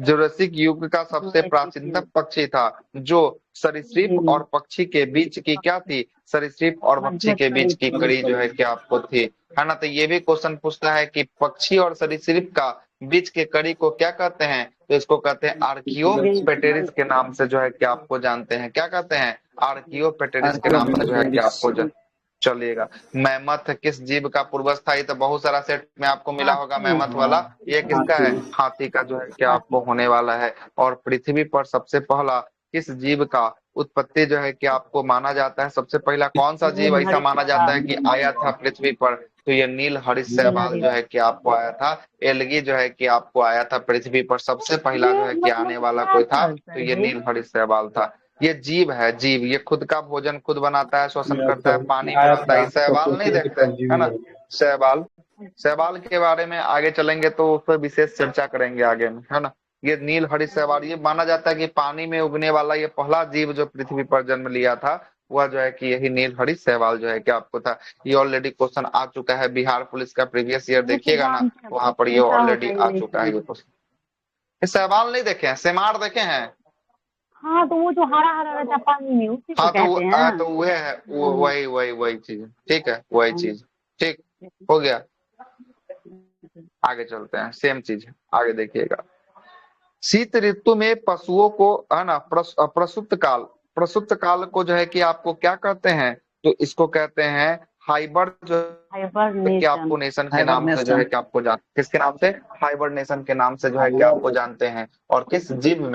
जुरासिक युग का सबसे प्राचीनतम पक्षी था जो सरीसृप और पक्षी के बीच की क्या थी? सरीसृप और पक्षी के बीच की कड़ी जो है कि आपको थी, है ना। तो ये भी क्वेश्चन पूछता है कि पक्षी और सरीसृप का बीच के कड़ी को क्या कहते हैं? तो इसको कहते हैं आर्कियोपेटेरिस के नाम से जो है कि आपको जानते हैं। क्या कहते हैं? आर्कियोपेटेरिस के नाम से जो है कि आपको चलिएगा। मैमथ किस जीव का पूर्वज था? ये तो बहुत सारा सेट में आपको मिला होगा मैमथ वाला। ये किसका है? हाथी का जो है कि आपको होने वाला है। और पृथ्वी पर सबसे पहला किस जीव का उत्पत्ति जो है कि आपको माना जाता है? सबसे पहला कौन सा जीव ऐसा माना जाता है कि आया था पृथ्वी पर? तो ये नील हरित शैवाल जो है कि आपको आया था। एलगी जो है कि आपको आया था पृथ्वी पर। सबसे पहला जो है कि आने वाला कोई था तो ये नील हरित शैवाल था। ये जीव है, जीव। ये खुद का भोजन खुद बनाता है, श्वसन करता है, पानी में रहता है। शैवाल नहीं देखते, है ना। शैवाल, शैवाल के बारे में आगे चलेंगे तो उस पर विशेष चर्चा करेंगे आगे में, है ना। ये नील हरित शैवाल, ये माना जाता है कि पानी में उगने वाला ये पहला जीव जो पृथ्वी पर जन्म लिया था वह जो है कि यही नील हरित शैवाल जो है कि आपको था। ये ऑलरेडी क्वेश्चन आ चुका है बिहार पुलिस का प्रीवियस ईयर, देखिएगा ना, वहां पर ये ऑलरेडी आ चुका है ये क्वेश्चन। शैवाल नहीं देखे हैं? सेमार देखे हैं? हाँ, तो वो जो हरा हरा रहता पानी में उसी को हाँ कहते हैं। तो वह है, वही वही वही चीज, ठीक है, वही चीज। ठीक हो गया। आगे चलते हैं, सेम चीज है, आगे देखिएगा। शीत ऋतु में पशुओं को, है ना, प्रसुप्त काल को जो है कि आपको क्या कहते हैं? तो इसको कहते हैं हाइबर जो कि आपको नेशन के नाम से जो है कि आपको किसके नाम से? हाइबरनेशन के नाम से जो है कि आपको जानते हैं। और किस जीव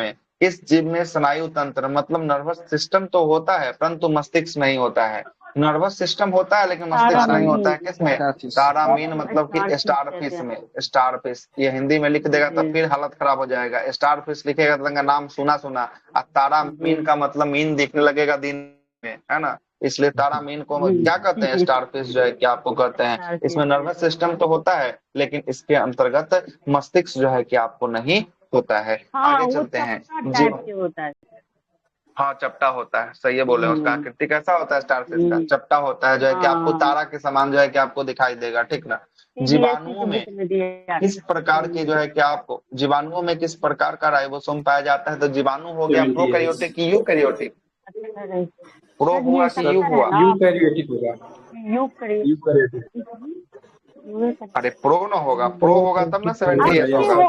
में स्नायु तंत्र मतलब नर्वस सिस्टम तो होता है परंतु मस्तिष्क नहीं होता है। नर्वस सिस्टम होता है लेकिन मस्तिष्क नहीं होता है। किसमें? तारामीन मतलब कि स्टारफिश में। स्टारफिश, ये हिंदी में लिख देगा तो फिर हालत खराब हो जाएगा। स्टारफिश लिखेगा तो नाम सुना सुना, और तारामीन का मतलब मीन दिखने लगेगा दिन में, है ना। इसलिए तारामीन को क्या कहते हैं? स्टारफिश जो है कि आपको कहते हैं। इसमें नर्वस सिस्टम तो होता है लेकिन इसके अंतर्गत मस्तिष्क जो है कि आपको नहीं होता है। आगे चलते हैं। होता है। हाँ, चपटा होता है, सही है बोले। उसका आकृति कैसा होता है? स्टारफिश का चपटा होता है जो है कि आपको तारा के समान जो है कि आपको दिखाई देगा, ठीक ना। जीवाणुओं में किस प्रकार की जो है कि आपको, जीवाणुओं में किस प्रकार का राइबोसोम पाया जाता है? तो जीवाणु हो गया प्रोकैरियोटिक की यूकैरियोटिक? प्रो हुआ कि यू हुआ? यूकैरियोटिक होगा। अरे प्रो ना होगा, प्रो होगा तब ना 78 होगा।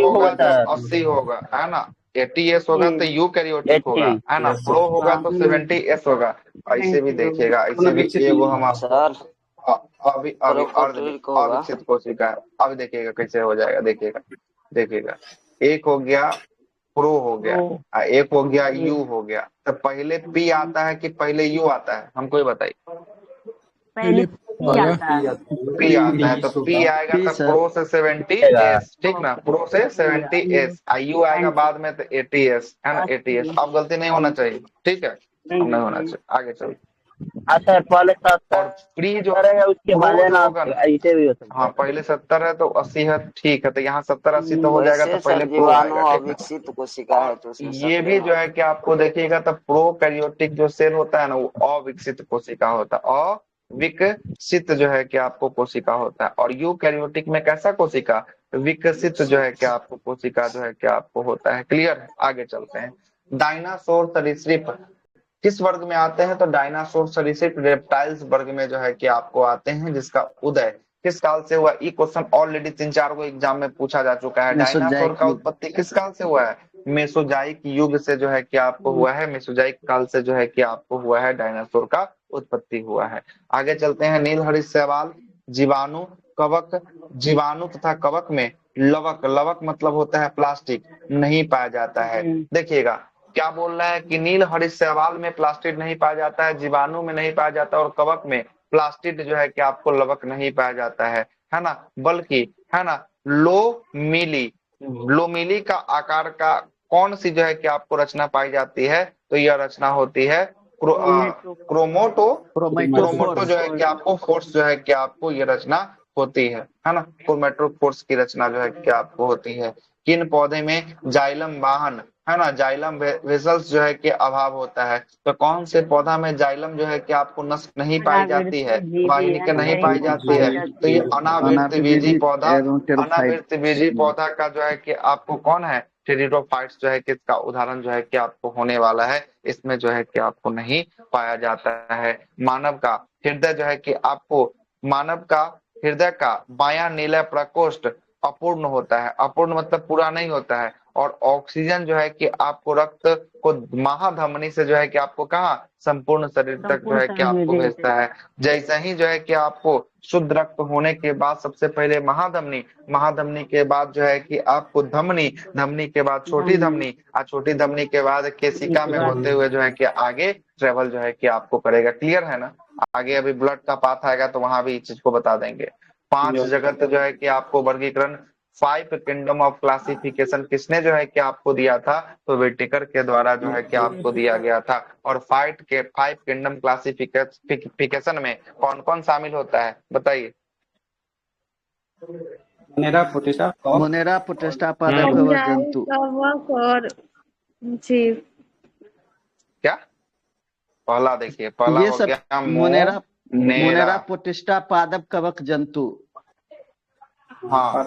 होगा तो 80 होगा, है ना। 80s होगा तो यूकैरियोटिक होगा, है ना। प्रो होगा तो 70s होगा। ऐसे भी देखिएगा, ऐसे भी एगो हम अभी अभी अविकसित कोशिका है। अब देखिएगा कैसे हो जाएगा, देखिएगा। एक हो गया प्रो हो गया, एक हो गया यू हो गया। तो पहले पी आता है कि पहले यू आता है? हमको ही बताइए। पहले पी आता है। पी आता है, तो पी आएगा P तब सर। प्रो से 70s, ठीक ना, प्रो से 70s, यू आएगा बाद में तो 80s है ना, 80s। अब गलती नहीं होना चाहिए, ठीक है, अब नहीं होना चाहिए, आगे चलो। अच्छा पहले 70 और प्री जो है उसके बाद प्रो है जो ना होगा ना, ऐसे भी हो सकता हाँ है। पहले 70 है तो 80 है, ठीक है, तो यहाँ 70-80 तो हो जाएगा, तो वैसे पहले सर प्रो जीवाणु आएगा, ठीक है। अविकसित कोशिका है तो उसमें ये शक भी लेना जो है कि आपको देखिएगा तब प्रोकैरियोटिक जो सेल होता है ना, वो अविकसित कोशिका होता है, अविकसित जो है कि आपको कोशिका होता है। और यूकैरियोटिक में कैसा कोशिका, विकसित जो है कि आपको कोशिका जो है कि आपको होता है। क्लियर है, आगे चलते हैं। डायनासोर सरीसृप किस वर्ग में आते हैं, तो डायनासोर सरीसृप रेप्टाइल्स वर्ग में जो है कि आपको आते हैं, जिसका उदय किस काल से हुआ। ये क्वेश्चन ऑलरेडी 3-4 को एग्जाम में पूछा जा चुका है। डायनासोर मेसोजाइक का युग। उत्पत्ति किस काल से हुआ है, मेसोजाइक युग से जो है कि आपको हुआ है, मेसोजाइक काल से जो है कि आपको हुआ है, डायनासोर का उत्पत्ति हुआ है। आगे चलते हैं। नीलहरित शैवाल जीवाणु कवक, जीवाणु तथा कवक में लवक, लवक मतलब होता है प्लास्टिक, नहीं पाया जाता है। देखिएगा क्या बोल रहा है कि नील हरित शैवाल में प्लास्टिड नहीं पाया जाता है, जीवाणु में नहीं पाया जाता, और कवक में प्लास्टिड जो है कि आपको लवक नहीं पाया जाता है ना, बल्कि है ना लोमिली, लोमिली का आकार का कौन सी जो है कि आपको रचना पाई जाती है, तो यह रचना होती है क्रोमोटो, क्रोमोटो जो है कि आपको फोर्स जो है कि आपको ये रचना होती है ना, क्रोमेटोफोर्स की रचना जो है कि आपको होती है। किन पौधे में जाइलम वाहन है ना, जाइलम वेसल्स जो है कि अभाव होता है, तो कौन से पौधा में जाइलम जो है कि आपको नष्ट नहीं पाई जाती है, वाहिनी के नहीं पाई जाती है, तो ये अनावृत बीजी पौधा, एवं टेरोफाइट। अनावृत बीजी पौधा का जो है कि आपको कौन है, टेरिडोफाइट्स जो है कि इसका उदाहरण जो है कि आपको होने वाला है, इसमें जो है कि आपको नहीं पाया जाता है। मानव का हृदय जो है कि आपको, मानव का हृदय का बायां नीला प्रकोष्ठ अपूर्ण होता है, अपूर्ण मतलब पूरा नहीं होता है, और ऑक्सीजन जो है कि आपको रक्त को महाधमनी से जो है कि आपको कहा संपूर्ण शरीर तक जो है कि आपको भेजता है। जैसे ही जो है कि आपको शुद्ध रक्त होने के बाद सबसे पहले महाधमनी, महाधमनी के बाद जो है कि आपको धमनी, धमनी के बाद छोटी धमनी, और छोटी धमनी के बाद केशिका में होते हुए जो है कि आगे ट्रेवल जो है कि आपको करेगा। क्लियर है ना, आगे अभी ब्लड का पाथ आएगा तो वहां भी इस चीज को बता देंगे। 5 जगत जो है कि आपको वर्गीकरण, 5 किंगडम ऑफ क्लासिफिकेशन किसने जो है कि आपको दिया था, तो व्हिटेकर के द्वारा जो है कि आपको दिया गया था। और 5 किंगडम क्लासिफिकेशन में कौन कौन शामिल होता है, बताइए। मोनेरा प्रोटिस्टा पादप कवक जंतु। कवक और जीव। क्या पहला देखिए, पहला ये हो सब गया मोनेरा मोनेरा प्रोटिस्टा पादप कवक जंतु। हाँ,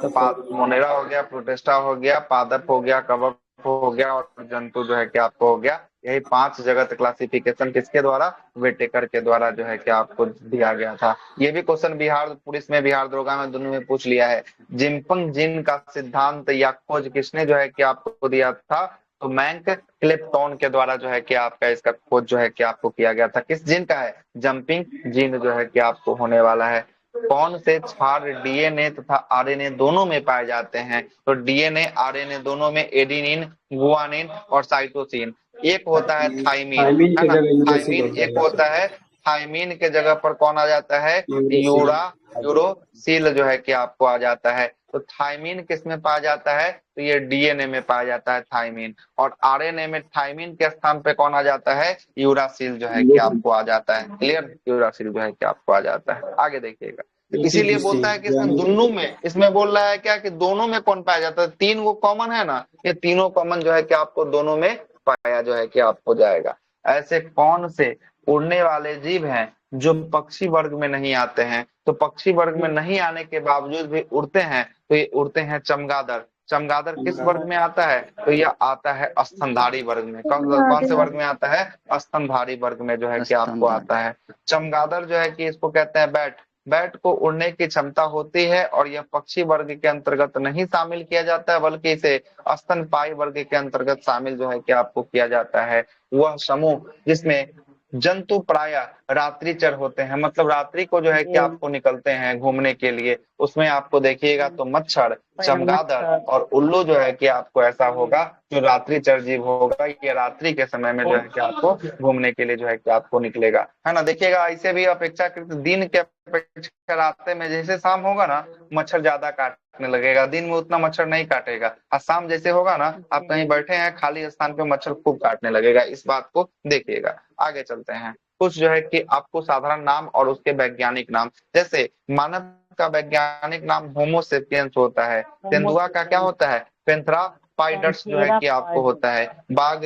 मोनेरा हो गया, प्रोटिस्टा हो गया, पादप हो गया, कवक हो गया, और जंतु जो है कि आपको हो गया। यही 5 जगत क्लासिफिकेशन किसके द्वारा, व्हिटेकर के द्वारा जो है कि आपको दिया गया था। ये भी क्वेश्चन बिहार पुलिस में, बिहार दरोगा में, दोनों में पूछ लिया है। जिम्पंग जीन का सिद्धांत या खोज किसने जो है कि आपको दिया था, तो मैंक क्लिप्टन के द्वारा जो है कि आपका इसका खोज जो है कि आपको किया गया था। किस जीन का है, जंपिंग जीन जो है कि आपको होने वाला है। कौन से क्षार डीएनए तथा आरएनए दोनों में पाए जाते हैं, तो डीएनए आरएनए दोनों में एडेनिन, गुआनिन और साइटोसिन। एक होता है थाइमीन, है ना, थाइमीन एक होता है, थाइमीन के जगह पर कौन आ जाता है, यूरोसिल जो है कि आपको आ जाता है। तो थाइमीन किस में पाया जाता है, तो ये डीएनए में पाया जाता है थाइमीन। और आरएनए में थाइमीन के स्थान पे कौन आ जाता है, यूरासिल जो है कि आपको आ जाता है। क्लियर, यूरासिल जो है कि आपको आ जाता है। आगे देखिएगा, इसीलिए बोलता है कि इसमें दोनों में, इसमें बोल रहा है क्या कि दोनों में कौन पाया जाता है, 3 वो कॉमन है ना, ये तीनों कॉमन जो है कि आपको दोनों में पाया जो है कि आपको जाएगा। ऐसे कौन से उड़ने वाले जीव हैं जो पक्षी वर्ग में नहीं आते हैं, तो पक्षी वर्ग में नहीं आने के बावजूद भी उड़ते हैं, तो ये उड़ते हैं चमगादड़। चमगादड़ किस वर्ग में आता है, तो यह आता है स्तनधारी वर्ग में। कौन से वर्ग में आता है, स्तनधारी वर्ग में जो है कि आपको आता है। चमगादड़ जो है कि इसको कहते हैं बैट, बैट को उड़ने की क्षमता होती है, और यह पक्षी वर्ग के अंतर्गत नहीं शामिल किया जाता है, बल्कि इसे स्तनपायी वर्ग के अंतर्गत शामिल जो है कि आपको किया जाता है। वह समूह जिसमें जंतु प्राय रात्रिचर होते हैं, मतलब रात्रि को जो है कि आपको निकलते हैं घूमने के लिए, उसमें आपको देखिएगा तो मच्छर, चमगादड़ और उल्लू जो है कि आपको ऐसा होगा जो रात्रिचर जीव होगा, ये रात्रि के समय में जो है कि आपको घूमने के लिए जो है कि आपको निकलेगा, है ना। देखिएगा ऐसे भी अपेक्षाकृत दिन के अपेक्षा रात में जैसे शाम होगा ना, मच्छर ज्यादा काटने लगेगा, दिन में उतना मच्छर नहीं काटेगा, और शाम जैसे होगा ना, आप कहीं बैठे हैं खाली स्थान पे, मच्छर खूब काटने लगेगा, इस बात को देखिएगा। आगे चलते हैं, कुछ जो है कि आपको साधारण नाम और उसके वैज्ञानिक नाम, जैसे मानव का वैज्ञानिक नाम होमोसेपियंस होता है, तेंदुआ का क्या होता है, पेंथ्रा पाइडर्स जो है कि आपको होता है, बाघ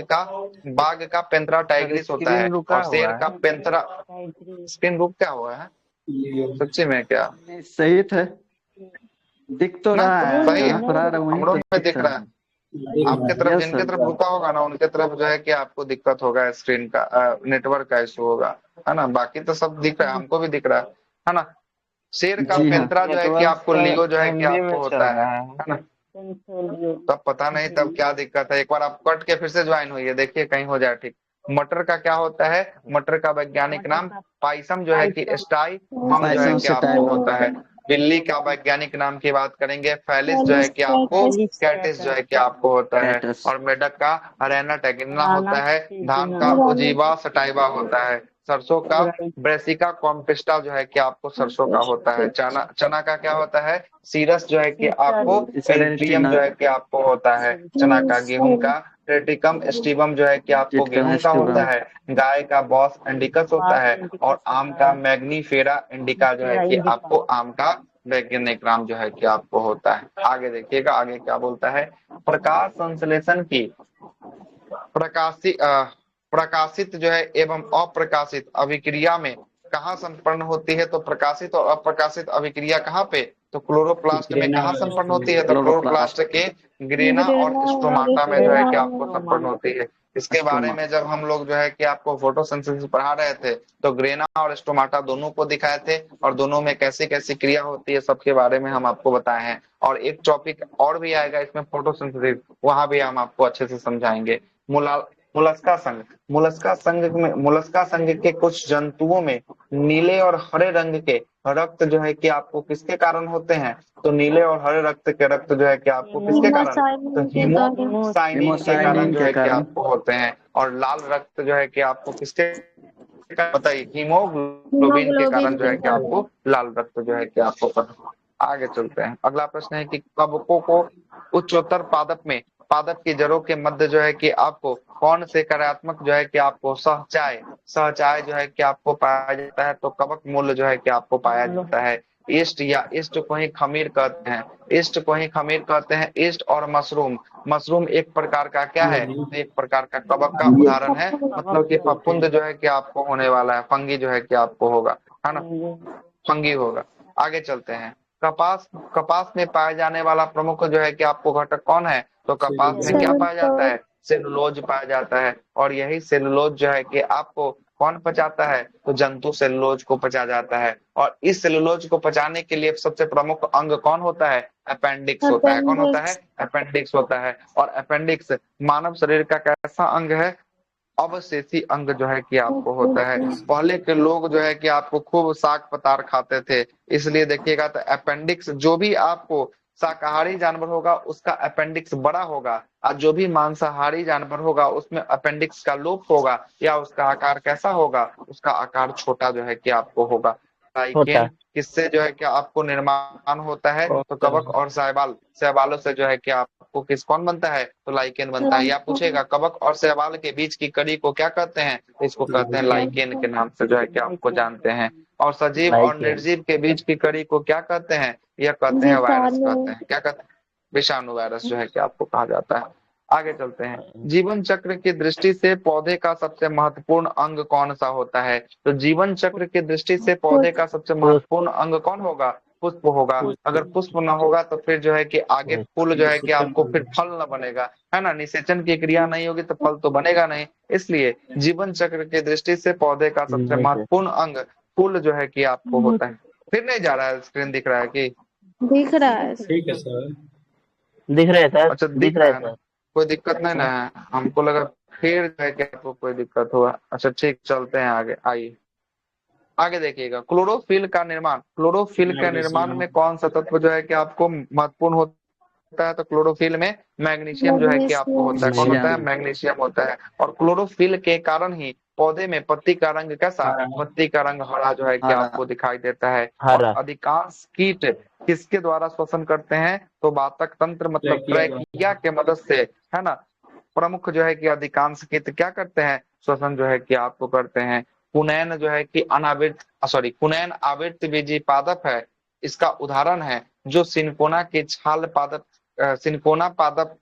का पेंथ्रा टाइग्रिस होता है, और शेर का पेंथ्रा, स्क्रीन रुक क्या हुआ है सच्ची में क्या, सही थे, दिख तो ना रहा है, सही जहाँ पर आ रहा वहीं हमरो तो में दिख रहा है, आपके तरफ यस जिनके सर। तरफ रुका होगा ना, उनके तरफ जो है कि आपको दिक्कत होगा, स्क्रीन का नेटवर्क का इशू होगा, है ना, बाकी तो सब दिख रहा है, हमको भी दिख रहा है ना। शेर का जी हाँ। पेंथरा जो है कि आपको लियो जो है कि आपको होता है ना। तब पता नहीं तब क्या दिक्कत है, एक बार आप कट के फिर से ज्वाइन हुई है, देखिए कहीं हो जाए ठीक। मटर का क्या होता है, मटर का वैज्ञानिक नाम पाइसम जो है कि स्टाई बम जो है पाइसम कि से आपको टाइप होता है। बिल्ली का वैज्ञानिक नाम की बात करेंगे, फैलिस जो है कि आपको कैटिस जो है कि आपको होता है, कैटस। और मेढक का हरेना टेगिना होता है, धान का उजीवा सटाइवा होता है, सरसों का ब्रेसिका कॉम्पिस्टा जो है कि आपको सरसों का होता है, चना का क्या होता है, सीरस जो है कि आपको एल्ट्रियम जो है कि आपको होता है चना का, गेहूं का ट्रेटिकम स्टीबम जो है कि आपको गेहूं का होता है, गाय का बॉस इंडिकस होता है, और आम का मैग्नीफेरा इंडिका जो है कि आपको आम का वैज्ञानिक नाम जो है कि आपको होता है। आगे देखिएगा आगे क्या बोलता है, प्रकाश संश्लेषण की प्रकाशित जो है एवं अप्रकाशित अभिक्रिया में कहाँ संपन्न होती है, तो प्रकाशित और अप्रकाशित अभिक्रिया कहाँ पे, तो क्लोरोप्लास्ट में कहाँ संपन्न होती है, तो क्लोरोप्लास्ट के ग्रेना और स्टोमाटा में जो है कि आपको संपन्न होती है। इसके बारे में जब हम लोग जो है कि आपको फोटोसिंथेसिस पढ़ा रहे थे, तो ग्रेना और स्टोमाटा दोनों को दिखाए थे, और दोनों में कैसी कैसी क्रिया होती है सबके बारे में हम आपको बताए हैं। और एक टॉपिक और भी आएगा इसमें फोटोसिंथेसिस, वहां भी हम आपको अच्छे से समझाएंगे। मुलस्का संघ के कुछ जंतुओं में नीले और हरे रंग के रक्त जो है कि आपको किसके कारण होते हैं, तो नीले और हरे रक्त के रक्त जो है कि आपको किसके कारण, तो हीमोसाइनिन के कारण जो है कि आपको होते हैं, और लाल रक्त जो है कि आपको किसके बताइए, हीमोग्लोबिन के कारण जो है कि आपको लाल रक्त जो है कि आपको पता। आगे चलते हैं, अगला प्रश्न है कि कवकों को उच्चोत्तर पादप की जड़ों के मध्य जो है कि आपको कौन से कार्यात्मक जो है कि आपको सहचाय जो है कि आपको पाया जाता है, तो कवक मूल जो है कि आपको पाया जाता है। ईस्ट को ही खमीर कहते हैं, ईस्ट और मशरूम एक प्रकार का क्या है, एक प्रकार का कवक का उदाहरण है, मतलब कि फफूंद जो है कि आपको होने वाला है, फंगी जो है कि आपको होगा, है ना, फंगी होगा। आगे चलते हैं, कपास में पाया जाने वाला प्रमुख जो है कि आपको घटक कौन है, तो कपास में क्या पाया जाता है, सेलुलोज पाया जाता है, और यही सेलुलोज जो है कि आपको कौन पचाता है, तो जंतु सेलुलोज को पचा जाता है, और इस सेलुलोज को पचाने के लिए सबसे प्रमुख अंग कौन होता है, अपेंडिक्स होता है, कौन होता है, अपेंडिक्स होता है। और अपेंडिक्स मानव शरीर का कैसा अंग है, अवशेषी अंग जो है कि आपको होता है। पहले के लोग जो है कि आपको खूब साग पतार खाते थे, इसलिए देखिएगा तो अपेंडिक्स, जो भी आपको शाकाहारी जानवर होगा उसका अपेंडिक्स बड़ा होगा, और जो भी मांसाहारी जानवर होगा उसमें अपेंडिक्स का लूप होगा, या उसका आकार कैसा होगा, उसका आकार छोटा जो है कि आपको होगा। लाइकेन किससे जो है कि आपको निर्माण होता है, तो कवक और शैवालों से जो है कि आपको कौन बनता है, तो लाइकेन बनता है। या पूछेगा कवक और शैवाल के बीच की कड़ी को क्या कहते हैं, इसको कहते हैं लाइकेन के नाम से जो है कि आपको जानते हैं। और सजीव और निर्जीव के बीच की कड़ी को क्या कहते हैं, यह कहते हैं वायरस कहते हैं, क्या कहते हैं, विषाणु वायरस जो है कि आपको कहा जाता है। आगे चलते हैं, जीवन चक्र की दृष्टि से पौधे का सबसे महत्वपूर्ण अंग कौन सा होता है, तो जीवन चक्र की दृष्टि से पौधे का सबसे महत्वपूर्ण अंग कौन होगा, पुष्प होगा। अगर पुष्प न होगा तो फिर जो है कि आगे फूल जो है कि आपको फिर फल न बनेगा, है ना, निषेचन की क्रिया नहीं होगी तो फल तो बनेगा नहीं। इसलिए जीवन चक्र की दृष्टि से पौधे का सबसे महत्वपूर्ण अंग फूल जो है कि आपको होता है। फिर नहीं जा रहा है, स्क्रीन दिख रहा है कि दिख रहा है। ठीक है सर, दिख रहे हैं सर, अच्छा दिख रहे रहा हैं है ना, सर। कोई दिक्कत नहीं ना है, हमको लगा फिर जो है कि आपको कोई दिक्कत हुआ। अच्छा ठीक, चलते हैं आगे, आइए। आगे देखिएगा, क्लोरोफिल का निर्माण, क्लोरोफिल के निर्माण में कौन सा तत्व जो है कि आपको महत्वपूर्ण होता है? तो क्लोरोफिल में मैग्नीशियम जो है कि आपको होता है। कौन होता है? मैग्नीशियम होता है। और क्लोरोफिल के कारण ही पौधे में पत्ती का रंग कैसा? पत्ती का रंग हरा जो है कि हरा। आपको दिखाई देता है। और हरा। अधिकांश कीट किसके द्वारा श्वसन करते हैं? तो वातक तंत्र मतलब ट्रैकिया के मदद से, है ना। प्रमुख जो है कि अधिकांश कीट क्या करते हैं? श्वसन जो है कि आपको करते हैं। कुनैन जो है कि कुनैन आवृत्तबीजी पादप है, इसका उदाहरण है। जो सिनकोना की छाल पादप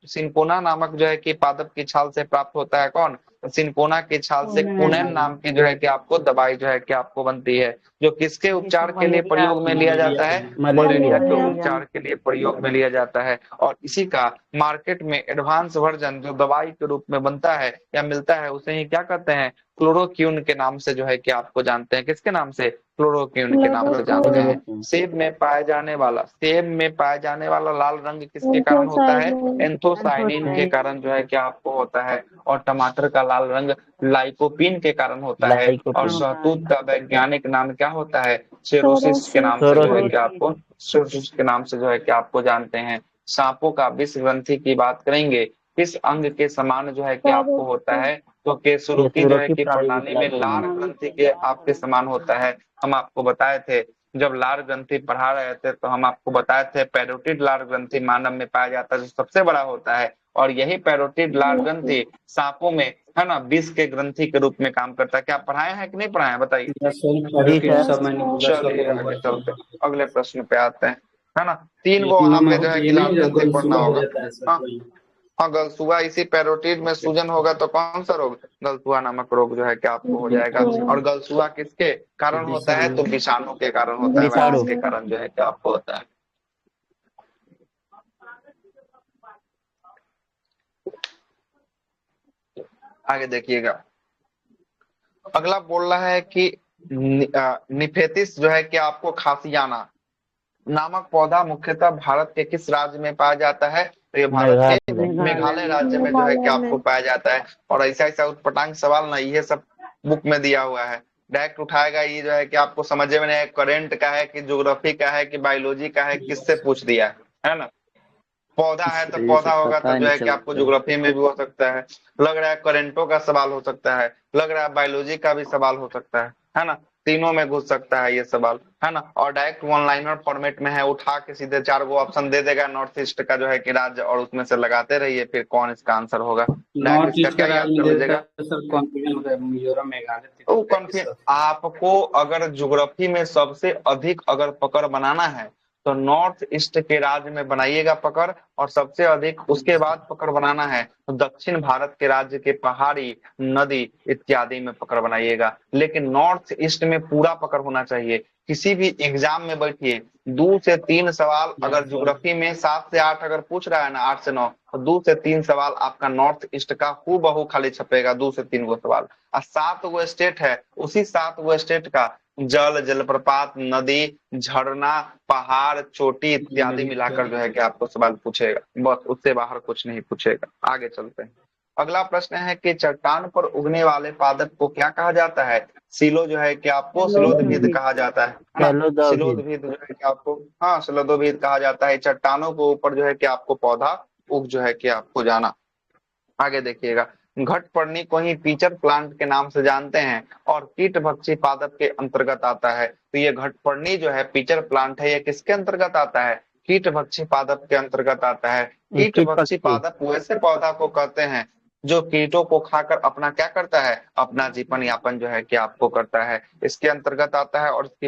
सिनकोना नामक जो है कि पादप की छाल से प्राप्त होता है। कौन? सिनकोना की छाल से कुनैन नाम की जो है कि आपको दवाई जो है कि आपको बनती है, जो किसके उपचार के लिए प्रयोग में लिया जाता है? मलेरिया के उपचार के लिए प्रयोग में लिया जाता है। और इसी का मार्केट में एडवांस वर्जन जो दवाई के रूप में बनता है या मिलता है, उसे ही क्या कहते हैं? क्लोरोक्यून के नाम से जो है कि आपको जानते हैं। किसके नाम से? क्लोरोक्यून के नाम से जानते हैं। सेब में पाया जाने वाला लाल रंग किसके कारण होता है? एंथोसाइनिन के कारण जो है कि आपको होता है। और टमाटर का लाल रंग लाइकोपीन के कारण होता है। और शहतूत का वैज्ञानिक नाम क्या होता है? सेरोसिस के नाम से जो है कि आपको सेरोसिस के नाम से जो है कि आपको जानते हैं। सांपों का विष ग्रंथि की बात करेंगे, किस अंग के समान जो है कि आपको होता है? तो केसुरुकी जो है कि प्रणाली में लार ग्रंथि के आपके समान होता है। हम आपको बताए थे, जब लार ग्रंथि पढ़ा रहे थे तो हम आपको बताए थे पैरोटिड लार ग्रंथि मानव में पाया जाता है, जो सबसे बड़ा होता है। और यही पैरोटिड लार ग्रंथि सांपों में, है ना, विष के ग्रंथि के रूप में काम करता है। क्या पढ़ाए हैं कि नहीं पढ़ाए हैं? बताइए। चलिए आगे चलते अगले प्रश्न पे आते हैं, है ना। 3 गो वहां पे जो है कि लार ग्रंथि पढ़ना होगा। हाँ हाँ, गलसुआ, इसी पैरोटिड में सूजन होगा तो कौन सा रोग? गलसुआ नामक रोग जो है कि आपको हो जाएगा। और गलसुआ किसके कारण होता है? तो विषाणु के कारण होता है, वायरस के कारण जो है कि आपको होता है। आगे देखिएगा, अगला बोल रहा है कि निफेतिस जो है कि आपको खासियाना नामक पौधा मुख्यतः भारत के किस राज्य में पाया जाता है? तो ये भारत के मेघालय राज्य में जो है कि आपको पाया जाता है। और ऐसा ऐसा उटपटांग सवाल ना ये सब बुक में दिया हुआ है, डायरेक्ट उठाएगा ये जो है कि आपको समझ में नहीं, करंट का है कि ज्योग्राफी का है कि बायोलॉजी का है, किससे पूछ दिया है ना। पौधा है तो पौधा होगा तो जो है कि आपको ज्योग्राफी में भी हो सकता है, लग रहा है करेंटो का सवाल हो सकता है, लग रहा है बायोलॉजी का भी सवाल हो सकता है ना। तीनों में घुस सकता है ये सवाल, है ना। और डायरेक्ट वन लाइनर फॉर्मेट में है, उठा के सीधे 4 गो ऑप्शन दे देगा नॉर्थ ईस्ट का जो है कि राज्य, और उसमें से लगाते रहिए, फिर कौन इसका आंसर होगा। डायरेक्ट इसका क्या याद कर लीजिएगा। आपको अगर ज्योग्राफी में सबसे अधिक अगर पकड़ बनाना है तो नॉर्थ ईस्ट के राज्य में बनाइएगा पकड़, और सबसे अधिक उसके बाद पकड़ बनाना है तो दक्षिण भारत के राज्य के पहाड़ी, नदी इत्यादि में पकड़ बनाइएगा। लेकिन नॉर्थ ईस्ट में पूरा पकड़ होना चाहिए। किसी भी एग्जाम में बैठिए, 2 से 3 सवाल अगर ज्योग्राफी में 7 से 8 अगर पूछ रहा है ना, 8 से 9, तो 2 से 3 सवाल आपका नॉर्थ ईस्ट का हूबहू खाली छपेगा, 2 से 3 गो सवाल। और 7 गो स्टेट है, उसी 7 गो स्टेट का जल, जलप्रपात, नदी, झरना, पहाड़, चोटी इत्यादि मिलाकर जो है कि आपको सवाल पूछेगा, बस उससे बाहर कुछ नहीं पूछेगा। आगे चलते हैं, अगला प्रश्न है कि चट्टान पर उगने वाले पादप को क्या कहा जाता है? सिलो जो है कि आपको सिलोदभिद कहा जाता है ना। सिलोदभिद जो है कि आपको, हाँ, सिलोदभिद कहा जाता है। चट्टानों के ऊपर जो है कि आपको पौधा उग जो है कि आपको जाना। आगे देखिएगा, घटपर्णी को ही पीचर प्लांट के नाम से जानते हैं और कीट भक्षी पादप के अंतर्गत आता है। तो ये घटपर्णी जो है पीचर प्लांट है, ये किसके अंतर्गत आता है? कीट भक्षी पादप के अंतर्गत आता है। कीट भक्षी पादप वैसे पौधा को कहते हैं जो कीटों को खाकर अपना क्या करता है? अपना जीवन यापन जो है कि आपको करता है, इसके अंतर्गत आता है। और इसकी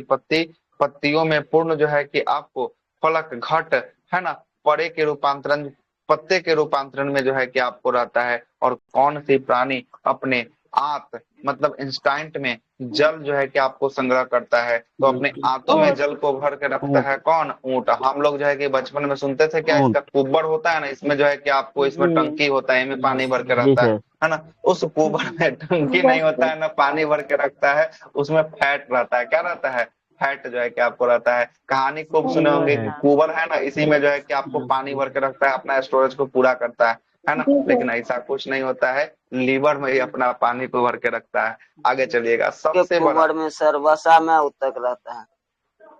पत्तियों में पूर्ण जो है कि आपको फलक, घट, है ना, परे के रूपांतरण, पत्ते के रूपांतरण में जो है कि आपको रहता है। और कौन सी प्राणी अपने आंत मतलब इंस्टेंट में जल जो है कि आपको संग्रह करता है? तो अपने आंतों में जल को भर के रखता है कौन? ऊंट। हम लोग जो है कि बचपन में सुनते थे क्या, इसका कुब्बर होता है ना, इसमें जो है कि आपको इसमें टंकी होता है, इसमें पानी भर के रखता है ना। उस कुब्बर में टंकी नहीं होता है ना, पानी भर के रखता है, उसमें फैट रहता है। क्या रहता है? फैट जो है कि आपको रहता है। कहानी खूब सुने होंगे कि कुबर है ना, इसी में जो है कि आपको पानी भर के रखता है, अपना स्टोरेज को पूरा करता है। है ना, लेकिन ऐसा कुछ नहीं होता है, लीवर में ही अपना पानी को भर के रखता है। आगे चलिएगा, सबसे बड़ा कुबर में सर वसा में उत्तक रहता है।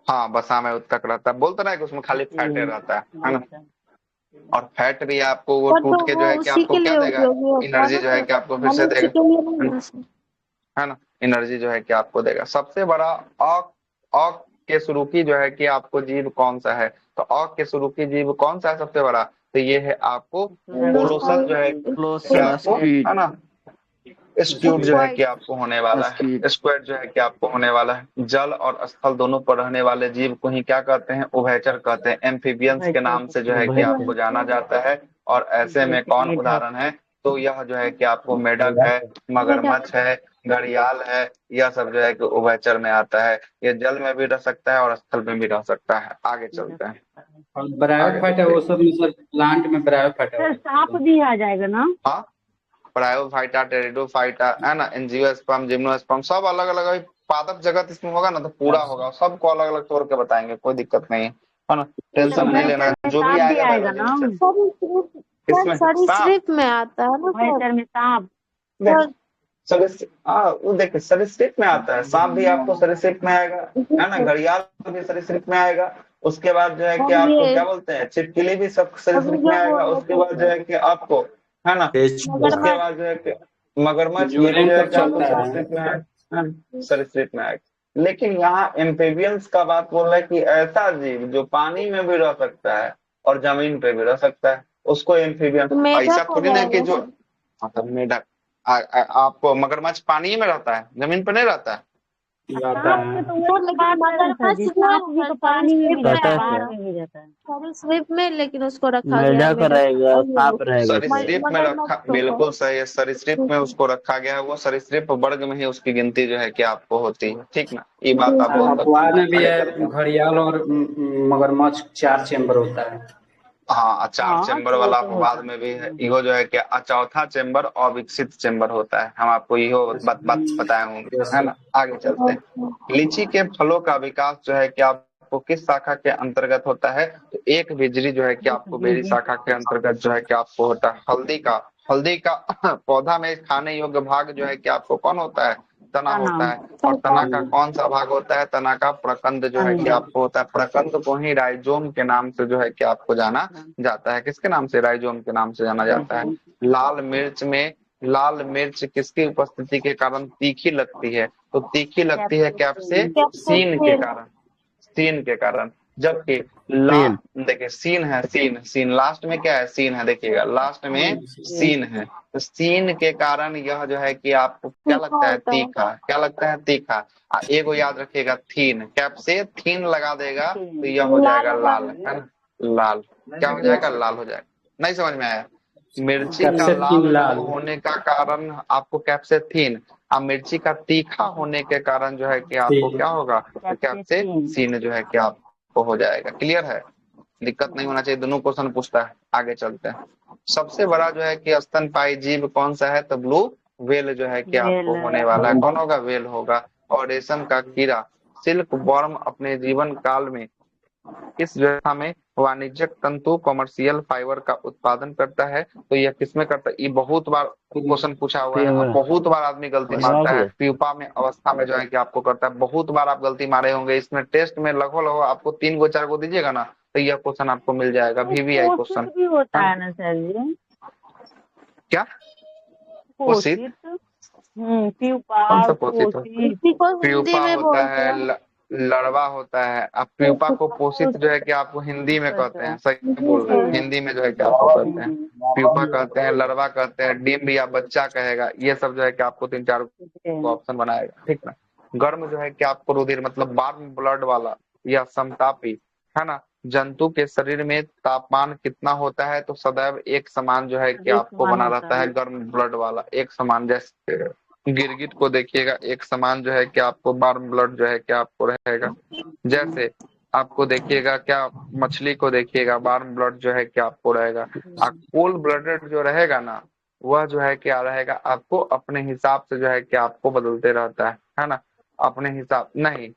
हाँ, बसा में उत्तक रहता है, बोलते ना कि उसमें खाली फैटे रहता है ना। और फैट भी आपको वो पर तो टूट के जो वो है कि उसी आपको के क्या लिए देगा, उपयोगी होता है एनर्जी ना, जो है कि आपको फिर से मनुष्य देगा, के लिए नहीं है सर। है ना, एनर्जी जो है कि आपको देगा। सबसे बड़ा औक औक के शुरू की जो है कि आपको जीव कौन सा है, तो औक के शुरू की जीव कौन सा है सबसे बड़ा, तो ये है आपको कोलोसस जो है कि आपको, है ना, स्क्यूड जो है कि आपको होने वाला है, स्क्वाड जो है कि आपको होने वाला है। जल और स्थल दोनों पर रहने वाले जीव को ही क्या कहते हैं, उभयचर कहते हैं। एम्फीबियंस के नाम से जो है कि आपको जाना जाता है। और ऐसे में कौन उदाहरण है, तो यह जो है कि आपको मेढक है, मगरमच्छ है, घड़ियाल है, यह सब जो है कि उभयचर में आता है। ये जल में भी रह सकता है और स्थल में भी रह सकता है। आगे चलते हैं। और ब्रायोफाइटा वो सब में सर, प्लांट में ब्रायोफाइटा सर सांप भी आ जाएगा ना? हाँ, ब्रायोफाइटा, टेरिडोफाइटा, है ना, एंजियोस्पर्म, जिम्नोस्पर्म, सब अलग अलग अभी पादप जगत इसमें होगा ना तो पूरा होगा, सबको अलग अलग तोड़ के बताएंगे, कोई दिक्कत नहीं है ना, टेंशन नहीं लेना है। जो भी सांप भी आएगा आएगा बायोलॉजी ना? में इसमें सांप, सरीसृप में आता है ना सर। उभयचर में सांप। वो देखिए सरीसृप में आता है, सांप भी आपको सरीसृप में आएगा, है ना, घड़ियाल भी सरीसृप में आएगा। उसके बाद जो है कि अब आपको ये क्या बोलते हैं, छिपकली भी सब अभी सरीसृप में जो आएगा। वो उसके बाद जो है कि आपको, है ना, उसके बाद जो है कि मगरमच्छ, ये भी जो है कि आपको सरीसृप में आएगा, सरीसृप में आएगा। लेकिन यहाँ एम्फीबियंस का बात बोल रहा है कि ऐसा जीव जो पानी में भी रह सकता है और जमीन पे भी रह सकता है, उसको एम्फीबियंस। ऐसा मेढक हो थोड़ी ना कि जो, जाएगा। मतलब मेढक, आपको मगरमच्छ पानी में रहता है, जमीन पर नहीं रहता है। सांप के तो सर वही लेकिन बात कर रहे हैं सर जी, मगरमच्छ सांप जो भी है तो पानी में भी रहता है, सरीसृप बाहर में में भी रहता है। सरीसृप में, लेकिन उसको रखा गया है मेढक मेढक रहेगा, सांप रहेगा सर। सरीसृप में मगरमच्छ रखा, को बिल्कुल सही है, सरीसृप में उसको रखा गया है, वो सरीसृप वर्ग में ही उसकी गिनती जो है कि आपको होती है, ठीक ना, ये बात आप बोल सकते अपवाद हैं। में भी आगे है, चलते हैं। घड़ियाल और मगरमच्छ 4 चेम्बर होता है। हाँ, चार हाँ चेम्बर तो वो वाला तो होता अपवाद में भी है, इहो जो है कि चौथा चेम्बर अविकसित चेम्बर होता है। हम आपको इहो बात बताए होंगे, है ना। आगे चलते हैं। लीची के फलों का विकास जो है कि आपको किस शाखा के अंतर्गत होता है, तो एक बिजरी जो है कि आपको बेरी शाखा के अंतर्गत जो है कि आपको होता है। हल्दी का पौधा में खाने योग्य भाग जो है कि आपको कौन होता है, तना होता है। और तना का कौन सा भाग होता है, तना का प्रकंद जो है कि आपको होता है। प्रकंद को ही राइजोम के नाम से जो है कि आपको जाना जाता है। किसके नाम से, राइजोम के नाम से जाना जाता है। लाल मिर्च किसकी उपस्थिति के कारण तीखी लगती है, तो तीखी लगती है कैप्सेसिन के कारण, सीन के कारण। जबकि सीन। देखिए सीन है, सीन लास्ट में क्या है, सीन है, देखिएगा लास्ट में सीन है, तो सीन के कारण यह जो है कि आपको क्या लगता है, तीखा, क्या लगता है, तीखा। एगो याद रखिएगा, थीन, कैप से थीन लगा देगा तो यह हो जाएगा लाल, है ना, लाल, क्या हो जाएगा, लाल हो जाएगा। नहीं समझ में आया। मिर्ची का कैप्सेथिन लाल लाल। रंग होने का कारण आपको कैप्सेथिन, अब मिर्ची का तीखा होने के कारण जो है कि आपको क्या होगा, तो कैप्सेसिन जो है कि आपको हो जाएगा। क्लियर है, दिक्कत नहीं होना चाहिए, दोनों क्वेश्चन पूछता है। आगे चलते हैं। सबसे बड़ा जो है कि स्तनपायी जीव कौन सा है, तो ब्लू व्हेल जो है कि आपको होने वाला है। कौन होगा, व्हेल होगा। और रेशम का कीड़ा सिल्क वर्म अपने जीवन काल में किस व्यवस्था में वाणिज्यिक तंतु कॉमर्शियल फाइबर का उत्पादन करता है, तो यह किसमें करता है, ये बहुत बार क्वेश्चन पूछा हुआ है, बहुत बार आदमी गलती मारता है। प्यूपा में अवस्था में जो है कि आपको करता है, बहुत बार आप गलती मारे होंगे। इसमें टेस्ट में लगभग आपको 3 गो 4 गो दीजिएगा ना, तो यह क्वेश्चन आपको मिल जाएगा, VVI क्वेश्चन। भी होता है ना सर जी? क्या कोशित, प्यूपा कौन सा और कोशित हो, इसी को हिंदी प्यूपा में होता बोलते है, हैं। लड़वा होता है। अब प्यूपा को पोषित जो है कि आपको हिंदी में कहते हैं, सही बोल रहे हैं, हिंदी में जो है कि आपको कहते हैं प्यूपा कहते हैं, लड़वा कहते हैं, डिम्ब या बच्चा कहेगा। ये सब जो है कि आपको 3-4 ऑप्शन बनाएगा, ठीक ना। गर्म जो है कि आपको रुधिर, मतलब वार्म ब्लड वाला या समतापी, है ना, जंतु के शरीर में तापमान कितना होता है, तो सदैव एक समान जो है कि आपको बना रहता है गर्म ब्लड वाला, एक समान। जैसे गिरगिट को देखिएगा, एक समान जो है कि आपको वार्म ब्लड जो है कि आपको रहेगा। जैसे आपको देखिएगा क्या, मछली को देखिएगा, वार्म ब्लड जो है कि आपको रहेगा। कोल्ड ब्लडेड जो रहेगा ना, वह जो है क्या रहेगा, आपको अपने हिसाब से जो है कि आपको बदलते रहता है ना, अपने हिसाब नहीं,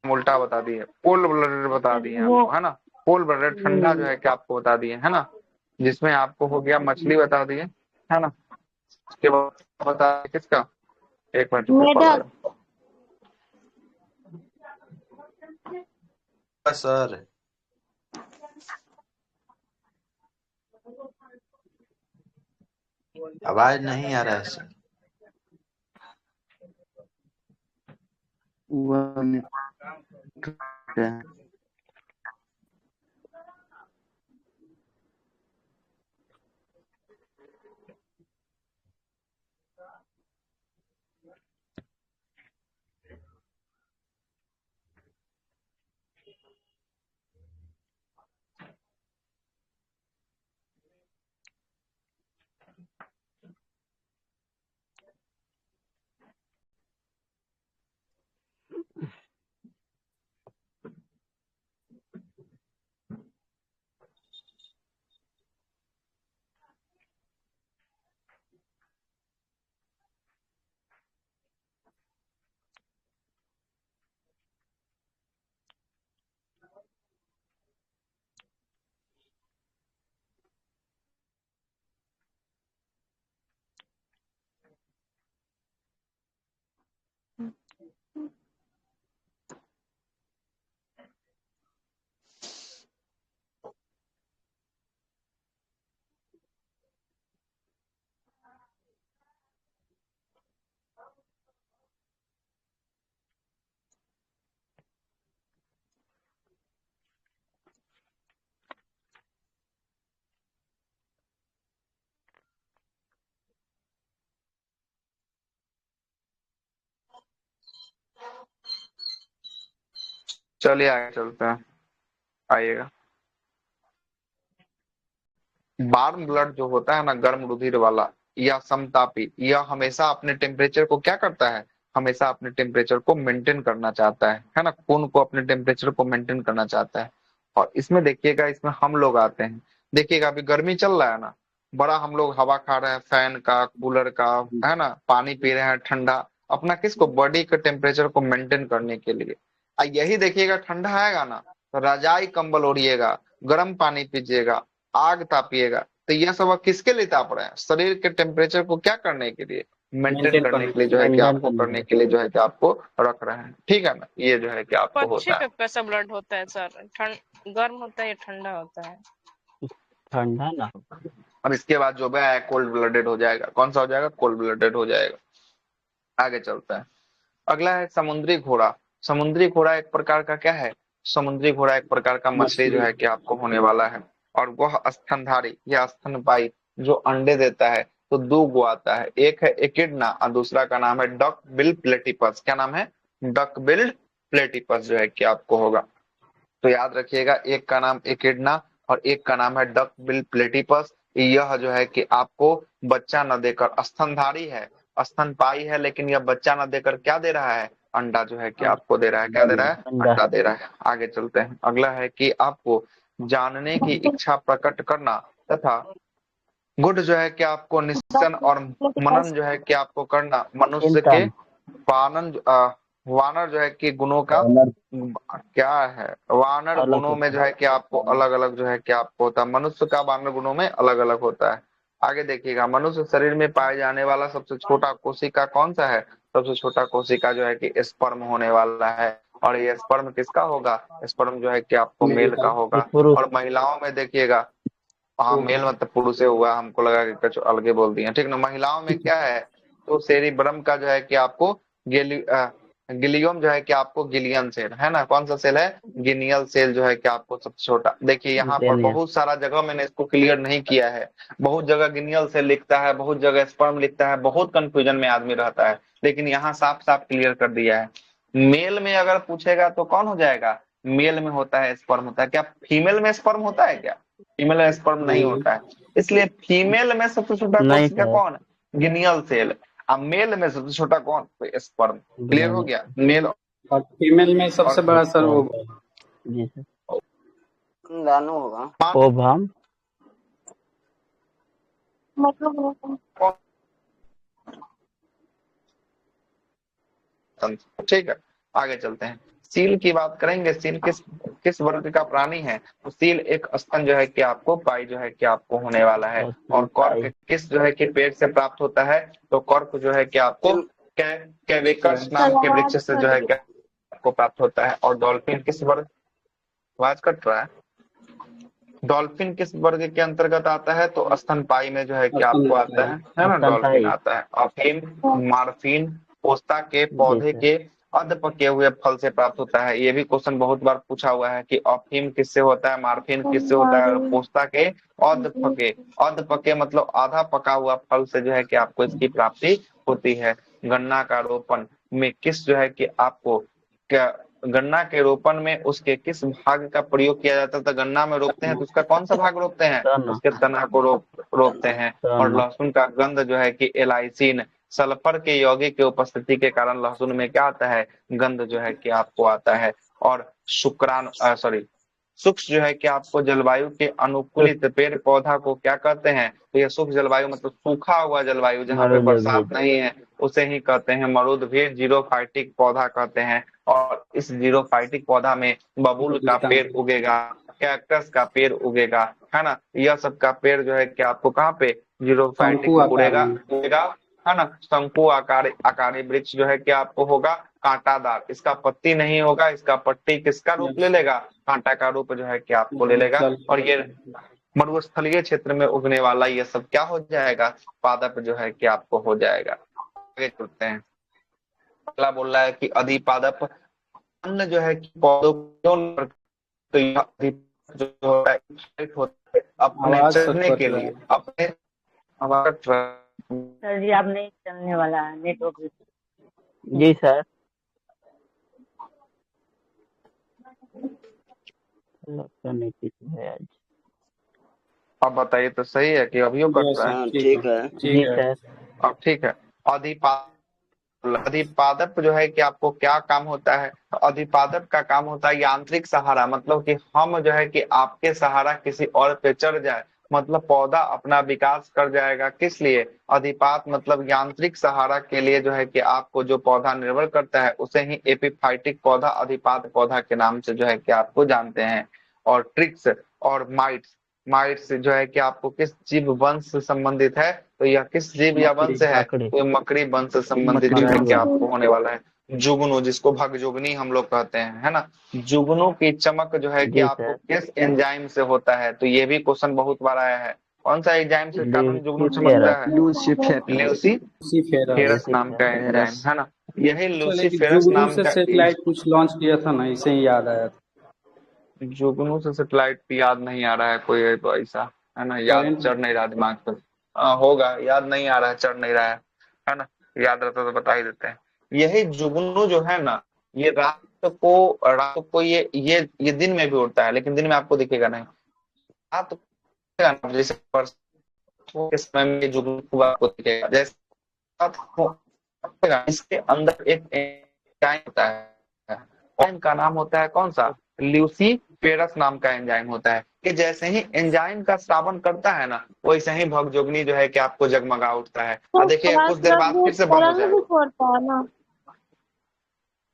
उल्टा बता दिए, कोल्ड ब्लडेड बता दिए आपको, है ना। कोल्ड ब्लडेड ठंडा जो है कि आपको बता दिए, है ना। जिसमें आपको हो गया मछली बता दिए, है ना। उसके बाद बता किसका, एक मिनट रुको, कॉल आ मेढक। रहा सर आवाज नहीं आ रहा है सर। चलिए आगे चलते हैं, आइएगा। वार्म ब्लड जो होता है ना, गर्म रुधिर वाला या समतापी, यह हमेशा अपने टेम्परेचर को क्या करता है, हमेशा अपने टेम्परेचर को मेंटेन करना चाहता है ना, खून को अपने टेम्परेचर को मेंटेन करना चाहता है। और इसमें देखिएगा, इसमें हम लोग आते हैं। देखिएगा अभी गर्मी चल रहा है ना, बड़ा हम लोग हवा खा रहे हैं, फैन का, कूलर का, है ना, पानी पी रहे हैं ठंडा, अपना किसको, बॉडी के टेम्परेचर को मेंटेन करने के लिए। यही देखिएगा ठंडा आएगा ना, तो रजाई कंबल ओढ़िएगा, गर्म पानी पीजिएगा, आग तापिएगा। तो यह सब किसके लिए ताप रहे हैं, शरीर के टेम्परेचर को क्या करने के लिए, मेंटेन मेंटेन करने करने के लिए, जो है कि मेंटेन आपको करने करने के लिए, जो है कि आपको रख रहे हैं। ठीक है ना, ये जो है कि आपको पक्षी होता का है। कैसा ब्लड होता है सर, गर्म होता है या ठंडा होता है? ठंडा ना। अब इसके बाद जो है कोल्ड ब्लडेड हो जाएगा। कौन सा हो जाएगा, कोल्ड ब्लडेड हो जाएगा। आगे चलता है, अगला है समुद्री घोड़ा। समुद्री घोड़ा एक प्रकार का क्या है, समुद्री घोड़ा एक प्रकार का मछली जो मछली। है कि आपको होने वाला है। और वह स्तनधारी या स्तनपाई जो अंडे देता है, तो दो गो आता है, एक है एकिडना और दूसरा का नाम है डक बिल प्लेटिपस। क्या नाम है, डक बिल्ड प्लेटिपस जो है कि आपको होगा। तो याद रखिएगा, एक का नाम एकिडना और एक का नाम है डक बिल प्लेटिपस। यह जो है कि आपको बच्चा न देकर, स्तनधारी है, स्तनपाई है, लेकिन यह बच्चा न देकर क्या दे रहा है, अंडा जो है कि आपको दे रहा है। क्या दे रहा है, अंडा। अंडा दे रहा है। आगे चलते हैं, अगला है कि आपको जानने की इच्छा प्रकट करना तथा गुड जो है कि आपको निश्चन और मनन जो है कि आपको करना, मनुष्य के चिंतन। वानन वानर जो है कि गुणों का क्या है, वानर अलग गुणों में होता जो है कि आपको अलग अलग जो है कि आपको होता है, मनुष्य का वानर गुणों में अलग अलग होता है। आगे देखिएगा, मनुष्य शरीर में पाए जाने वाला सबसे छोटा कोशिका कौन सा है, सबसे छोटा कोशिका जो है कि स्पर्म होने वाला है। और ये स्पर्म किसका होगा, स्पर्म जो है कि आपको मेल का होगा। एक पुरुष। और महिलाओं में देखिएगा, हाँ मेल मतलब पुरुष से हुआ, हमको लगा कि कुछ अलगे बोल दिए, ठीक ना। महिलाओं में क्या है, तो सेरिब्रम का जो है कि आपको गिलियम जो है कि आपको गिलियन सेल है ना, कौन सा सेल है, गिनियल सेल जो है कि आपको सबसे छोटा। देखिए यहाँ पर डेनियल। बहुत सारा जगह मैंने इसको क्लियर नहीं किया है, बहुत जगह गिनियल सेल लिखता है, बहुत जगह स्पर्म लिखता है, बहुत कंफ्यूजन में आदमी रहता है, लेकिन यहाँ साफ साफ क्लियर कर दिया है। मेल में अगर पूछेगा तो कौन हो जाएगा, मेल में होता है स्पर्म होता है। क्या फीमेल में स्पर्म होता है क्या, फीमेल में स्पर्म नहीं नहीं। होता है। इसलिए फीमेल में सबसे छोटा नहीं कोशिका है। कौन है, गिनियल सेल। अब मेल में सबसे छोटा कौन, तो स्पर्म। क्लियर हो गया, मेल और फीमेल में सबसे और बड़ा सर वो जी सर। दानू होगा। ओवम। मतलब ठीक है, आगे चलते हैं। सील की बात करेंगे, सील किस किस वर्ग का प्राणी है, तो सील एक स्तन जो है कि आपको पाई जो है कि आपको होने वाला है। और कॉर्क किस जो है कि पेड़ से प्राप्त होता है, तो कॉर्क जो है कि आपको कैविकस नाम के वृक्ष से जो है कि आपको प्राप्त होता है। और डॉल्फिन किस वर्ग, आवाज कट रहा है, डॉल्फिन किस वर्ग के अंतर्गत आता है, तो स्तनपाई में जो है कि आपको आता है ना, डॉल्फिन आता है। अफीम मार्फिन पोस्ता के पौधे के अध पके हुए फल से प्राप्त होता है। ये भी क्वेश्चन बहुत बार पूछा हुआ है कि अफीम किससे होता है, मार्फिन किससे होता है, और पोस्ता के अध पके मतलब आधा पका हुआ फल से जो है कि आपको इसकी प्राप्ति होती है। गन्ना का रोपण में किस जो है कि आपको क्या, गन्ना के रोपण में उसके किस भाग का प्रयोग किया जाता है, तो गन्ना में रोपते हैं तो उसका कौन सा भाग रोपते हैं, उसके तना को रोपते हैं। और लहसुन का गंध जो है कि एलाइसिन सल्फर के यौगिक के उपस्थिति के कारण लहसुन में क्या आता है, गंध जो है कि आपको आता है। और शुष्क जो है कि आपको जलवायु के अनुकूलित पेड़ पौधा को क्या कहते हैं, तो ये शुष्क जलवायु मतलब सूखा हुआ जलवायु जहाँ पे बरसात नहीं है उसे ही कहते हैं मरुद भी जीरोफाइटिक पौधा कहते हैं। और इस जीरोफाइटिक पौधा में बबूल का पेड़ उगेगा, कैक्टस का पेड़ उगेगा, है ना, यह सब का पेड़ जो है कि आपको कहाँ पे जीरोफाइटिक उगेगा, है ना। शंकु आकारी वृक्ष जो है कि आपको होगा कांटादार, इसका पत्ती नहीं होगा, इसका पट्टी किसका रूप ले लेगा, कांटा का रूप जो है कि आपको ले लेगा। और ये मरुस्थलीय क्षेत्र में उगने वाला ये सब क्या हो जाएगा, पादप जो है कि आपको हो जाएगा। आगे चलते हैं, अगला बोल रहा है कि अधिपादप अन्न जो है कि पौधों को, तो यह अधिपादप जो होता है अपने चरने के लिए अपने सर जी आप नहीं चलने वाला है नेटवर्क। जी सर, करने की है आज। अब बताइए तो सही है कि अभी कट रहा है, ठीक है जी सर। अब ठीक है। अधिपादप जो है कि आपको क्या काम होता है, अधिपादप का काम होता है यांत्रिक सहारा, मतलब कि हम जो है कि आपके सहारा किसी और पे चढ़ जाए, मतलब पौधा अपना विकास कर जाएगा। किस लिए, अधिपात मतलब यांत्रिक सहारा के लिए जो है कि आपको जो पौधा निर्भर करता है उसे ही एपिफाइटिक पौधा अधिपात पौधा के नाम से जो है कि आपको जानते हैं। और ट्रिक्स और माइट्स, माइट्स जो है कि आपको किस जीव वंश से संबंधित है, तो यह किस जीव या वंश है, तो मकड़ी वंश से संबंधित जो है कि आपको होने वाला है। जुगनू जिसको भगजुगनी हम लोग कहते हैं, है ना, जुगनू की चमक जो है कि आपको किस एंजाइम से होता है, तो ये भी क्वेश्चन बहुत बार आया है। कौन सा एंजाइम से कारण जुगनू चमकता है, ल्यूसीफेरस नाम का एंजाइम, है ना, यही ल्यूसीफेरस नाम का सेटेलाइट कुछ लॉन्च किया था ना, इसे ही याद आया था। जुगनू से सेटेलाइट याद नहीं आ रहा है कोई, तो ऐसा है ना, याद चढ़ नहीं रहा दिमाग पर। होगा, याद नहीं आ रहा है, चढ़ नहीं रहा है ना, याद रहता तो बता ही देते हैं। यही जुगनू जो है ना, ये रात को ये दिन में भी उड़ता है, लेकिन दिन में आपको दिखेगा नहीं, रात को जैसे परसों के समय में जुगनू आपको दिखेगा, जैसे रात को इसके अंदर एक एंजाइम होता है, एंजाइम का नाम होता है कौन सा, ल्यूसीफेरस नाम का एंजाइम होता है। कि जैसे ही एंजाइम का श्रावण करता है ना, वैसे ही भगजोगनी जो है कि आपको जगमगा उठता है। देखिए कुछ देर बाद फिर से बंद हो जाएगा।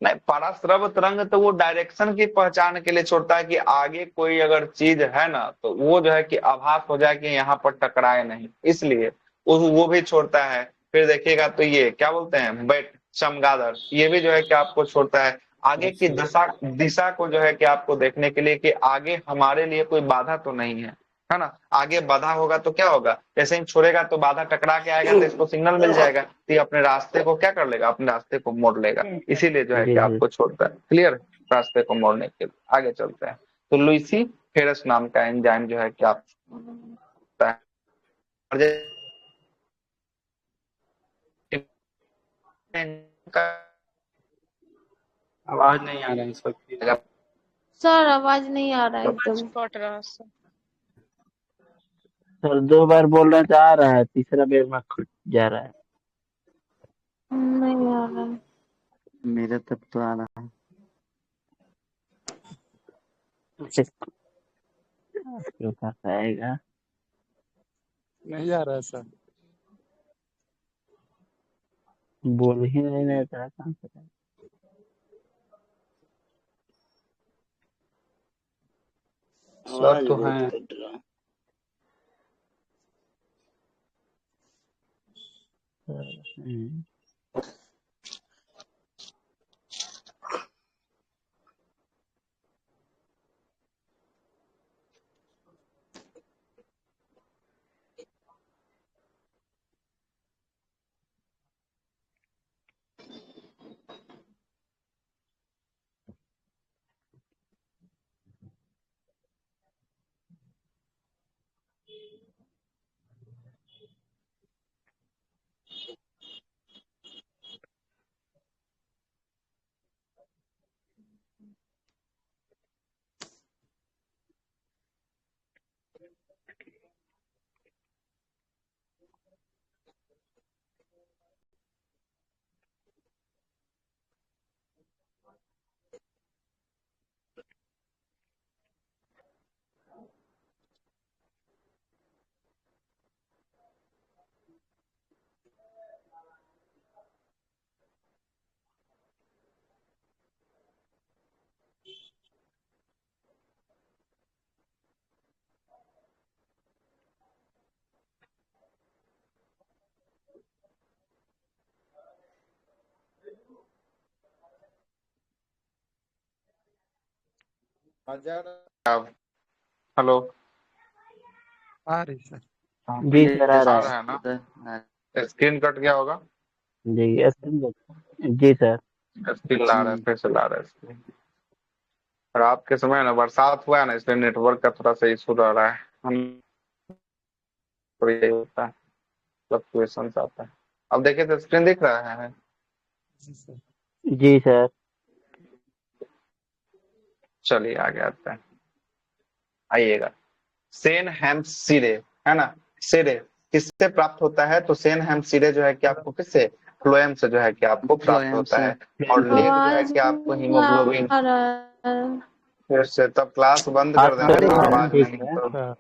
नहीं, पराश्रव तरंग तो वो डायरेक्शन की पहचान के लिए छोड़ता है कि आगे कोई अगर चीज है ना, तो वो जो है कि आभास हो जाए कि यहाँ पर टकराए नहीं, इसलिए वो भी छोड़ता है। फिर देखिएगा तो ये क्या बोलते हैं, बैट चमगादड़, ये भी जो है कि आपको छोड़ता है आगे की दिशा को जो है कि आपको देखने के लिए कि आगे हमारे लिए कोई बाधा तो नहीं है ना। आगे बाधा होगा तो क्या होगा, जैसे ही छोड़ेगा तो बाधा टकरा के आएगा, तो इसको सिग्नल मिल जाएगा, तो ये अपने रास्ते को क्या कर लेगा, अपने रास्ते को मोड़ लेगा, इसीलिए जो है कि आपको छोड़ता है। क्लियर, रास्ते को मोड़ने के लिए। आगे चलते हैं, तो ल्यूसीफेरस नाम का एंजाइम जो है कि आप आवाज नहीं आ रहा है सबकी। सर आवाज नहीं आ रहा है एकदम। कट रहा सर। सर 2 बार बोलना तो आ रहा है, तीसरा बार में खुद जा रहा है। नहीं आ रहा है। मेरे तक तो आ रहा है। क्यों आएगा, नहीं आ रहा है सर। बोल ही नहीं रहता, कहाँ से सर आवाज तो बहुत हैं। कट रहा है। हेलो। आ रही सर। जी सर आ आ रहा है। रहा है ना? सर स्क्रीन कट गया होगा। जी जी सर। स्क्रीन ला रहा है, फिर से ला रहा है स्क्रीन। रात के समय ना बरसात हुआ है ना, इसलिए नेटवर्क का थोड़ा सा इशू रह रहा है। हम तो यही होता है, फ्लक्चुएशन आता है। अब देखिए तो स्क्रीन दिख रहा है। जी सर। जी सर। चलिए आगे आते हैं, आइएगा। सेन हेम्पसीरे, है ना, सिरे किससे प्राप्त होता है? तो सेन हेम्पसीरे जो है कि आपको किससे, फ्लोएम से जो है कि आपको प्राप्त फ्लोएम होता से। है। और लेग जो है आवाज कि आपको नहीं हीमोग्लोबिन। आ रहा है। फिर से तब क्लास बंद हाँ कर देना सर जब आ रहा है, आवाज ठीक नहीं है। तो। सर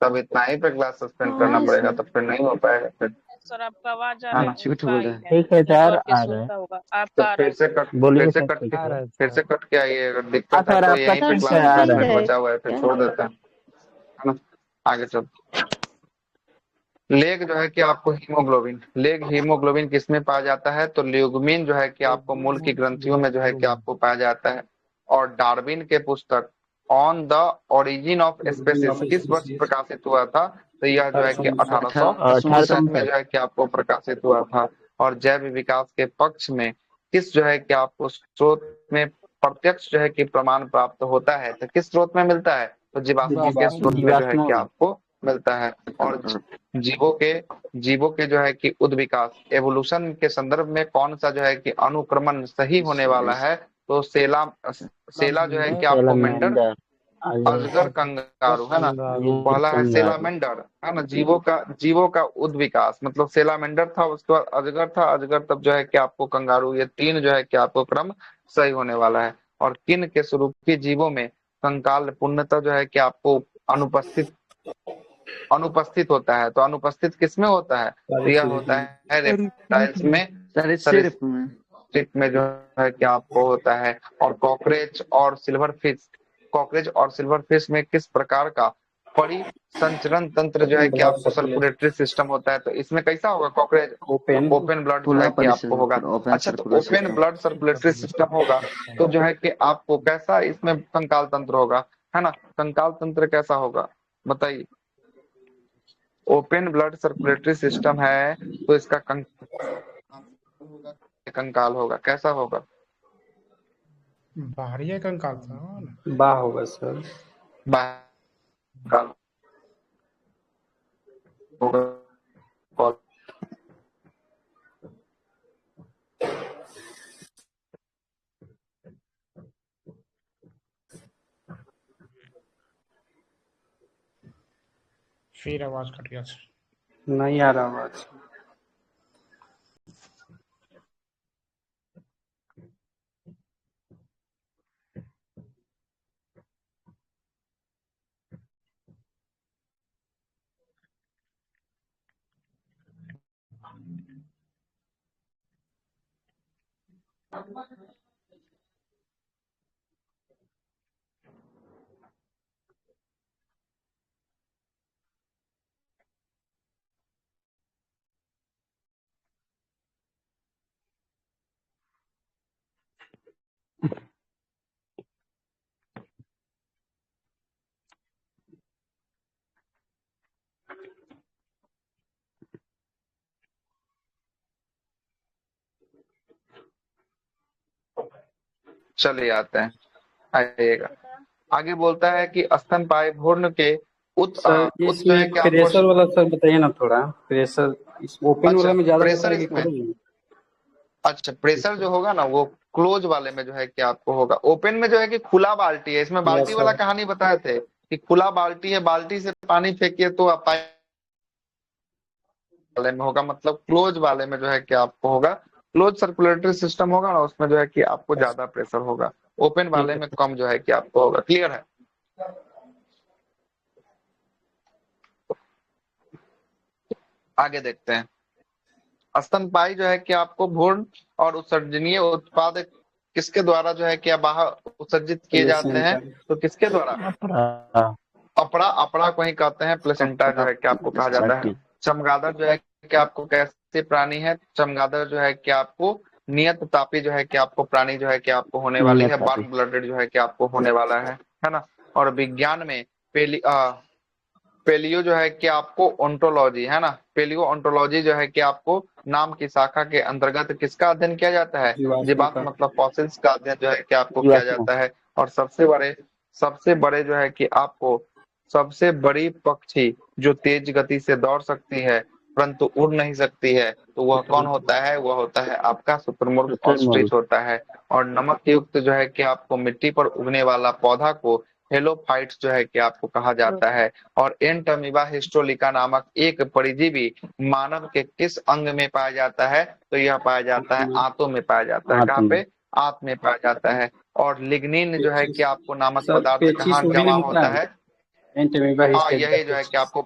तब इतना ही पे क्लास सस्पेंड करना हाँ पड़ेगा, सर। तब फिर नहीं हो पाएगा फिर, सर आपका आवाज आ है रहा है, ना। झूठ उनका बोल आई रहा है। है, ठीक है सर नेटवर्क आ इशू रहा है। होता होगा, तो आपका आ रहा फिर है से सर। कट बोलिए फिर से सर कट ठीक आ है। रहा है फिर सर। से कट के आइए। अगर हाँ दिक्कत है सर तो आपका यहीं पे सर ठीक क्लास है आ सही रहा डिस्कनेक्ट है। बचा हुआ है, फिर है। छोड़ देते हैं, है ना। आगे चल। लेग जो है कि आपको हीमोग्लोबिन, लेग हीमोग्लोबिन किसमें पाया जाता है? तो ल्यूग्मिन जो है कि आपको मूल की ग्रंथियों में जो है कि आपको पाया जाता है। और डार्विन के पुस्तक on the origin of species किस वर्ष प्रकाशित हुआ था? तो यह जो है कि 1868 में 1865। जो है कि आपको प्रकाशित हुआ था। और जैव विकास के पक्ष में किस जो है कि आपको स्रोत में प्रत्यक्ष जो है कि प्रमाण प्राप्त होता है? तो किस स्रोत में मिलता है? तो जीवाश्मों के स्रोत में जो है जीवाश्मों कि में। आपको मिलता है। और जीवों के जीवों के जो है कि उद्विकास एवोल्यूशन के संदर्भ में कौन सा जो है कि अनुक्रमण सही होने वाला है? तो सेला जो है कि आपको मेंढर, सेलमेंडर। अजगर, कंगारू, है ना। अजगर पहला है कंगारू। सेलामेंडर, है ना, जीवों का उद्विकास, मतलब सेलामेंडर था, उसके बाद अजगर था, अजगर तब जो है कि आपको कंगारू, ये तीन जो है कि आपको क्रम सही होने वाला है। और किन के स्वरूपी जीवों में कंकाल पूर्णतः जो है कि आपको अनुपस्थित अनुपस्थित होता है? तो अनुपस्थित किसमें होता है? तो यह होता है रेप्टाइल्स में, सर सिर्फ में। सरीसृप में जो है कि आपको होता है। और कॉकरेज और सिल्वर फिश में किस प्रकार का परिसंचरण तंत्र जो है कि ब्लड आपको सर्कुलेशन, सर्कुलेटरी सिस्टम होता है? तो इसमें कैसा होगा कॉकरेज? तो ओपन। ओपन ब्लड जो खुला है कि आपको होगा। परिसर ओपन अच्छा, तो circular open system. Blood circulatory system होगा तो जो है कि आपको कैसा इसमें कंकाल तंत्र होगा, है ना। कंकाल तंत्र कैसा होगा बताइए। ओपन ब्लड सर्कुलेटरी सिस्टम है तो इसका कंकाल होगा, कैसा होगा? बाहरी कंकाल था ना। बा होगा सर। कंकाल होगा। फिर आवाज कट गया सर। नहीं आ रहा आवाज। चलिए आते हैं, आइएगा। आगे बोलता है कि स्तनपायी भ्रूण के सर जो इसमें है कि प्रेशर आपको वाला सर बताइए ना थोड़ा, प्रेशर इस ओपन अच्छा वाला में ज्यादा होता प्रेशर है कि इसमें, क्लोज में? अच्छा प्रेशर जो होगा ना वो क्लोज वाले में जो है कि आपको होगा। ओपन में जो है कि खुला बाल्टी है, इसमें यस बाल्टी वाला सर। कहानी बताए थे कि खुला बाल्टी है, बाल्टी से पानी फेंकिए तो आप वाले में होगा, मतलब क्लोज वाले में जो है कि आपको होगा, क्लोज सर्कुलेटरी सिस्टम होगा ना उसमें जो है कि आपको ज्यादा प्रेशर होगा, ओपन ठीक वाले है। में कम जो है कि आपको होगा। क्लियर है? आगे देखते हैं। स्तनपायी जो है कि आपको भ्रूण और उत्सर्जनीय उत्पाद किसके द्वारा जो है कि बाहर उत्सर्जित किए जाते हैं, तो किसके द्वारा? अपरा अपरा, अपरा को ही कहते हैं, प्लेसेंटा जो है कि आपको कहा जाता है। चमगादड़ जो है कि आपको कैसे प्राणी है? चमगादड़ जो है कि आपको नियत तापी जो है कि आपको प्राणी जो है कि आपको होने वाली है, वार्म ब्लडेड जो है कि आपको होने वाला है ना। और विज्ञान में पेलियो जो है कि आपको ओंटोलॉजी है ना, पेलियो ओंटोलॉजी जो है कि आपको नाम की शाखा के अंतर्गत किसका अध्ययन किया जाता है? जीवाश्म जीवाश्म का। मतलब फॉसिल्स का अध्ययन जो है कि आपको किया जाता है। और सबसे बड़े जो है कि आपको सबसे बड़ी पक्षी जो तेज गति से दौड़ सकती है परंतु उड़ नहीं सकती है, तो वह कौन होता है? वह होता है आपका शुतुरमुर्ग, ऑस्ट्रिच होता है। और नमक युक्त जो है कि आपको मिट्टी पर उगने वाला पौधा को हेलोफाइट्स जो है कि आपको कहा जाता है। और एंटमीबा हिस्टोलिका नामक एक परजीवी मानव के किस अंग में पाया जाता है? तो यह पाया जाता है आंतों में पाया जाता है। कहाँ पे? आंत में पाया जाता है। और लिग्निन जो है कि आपको नामक सर पदार्थ पेचिश कहाँ वही जमा ना होता होता है, है? एंटमीबा हाँ हिस्टेरिका यही जो है कि पेचिश। आपको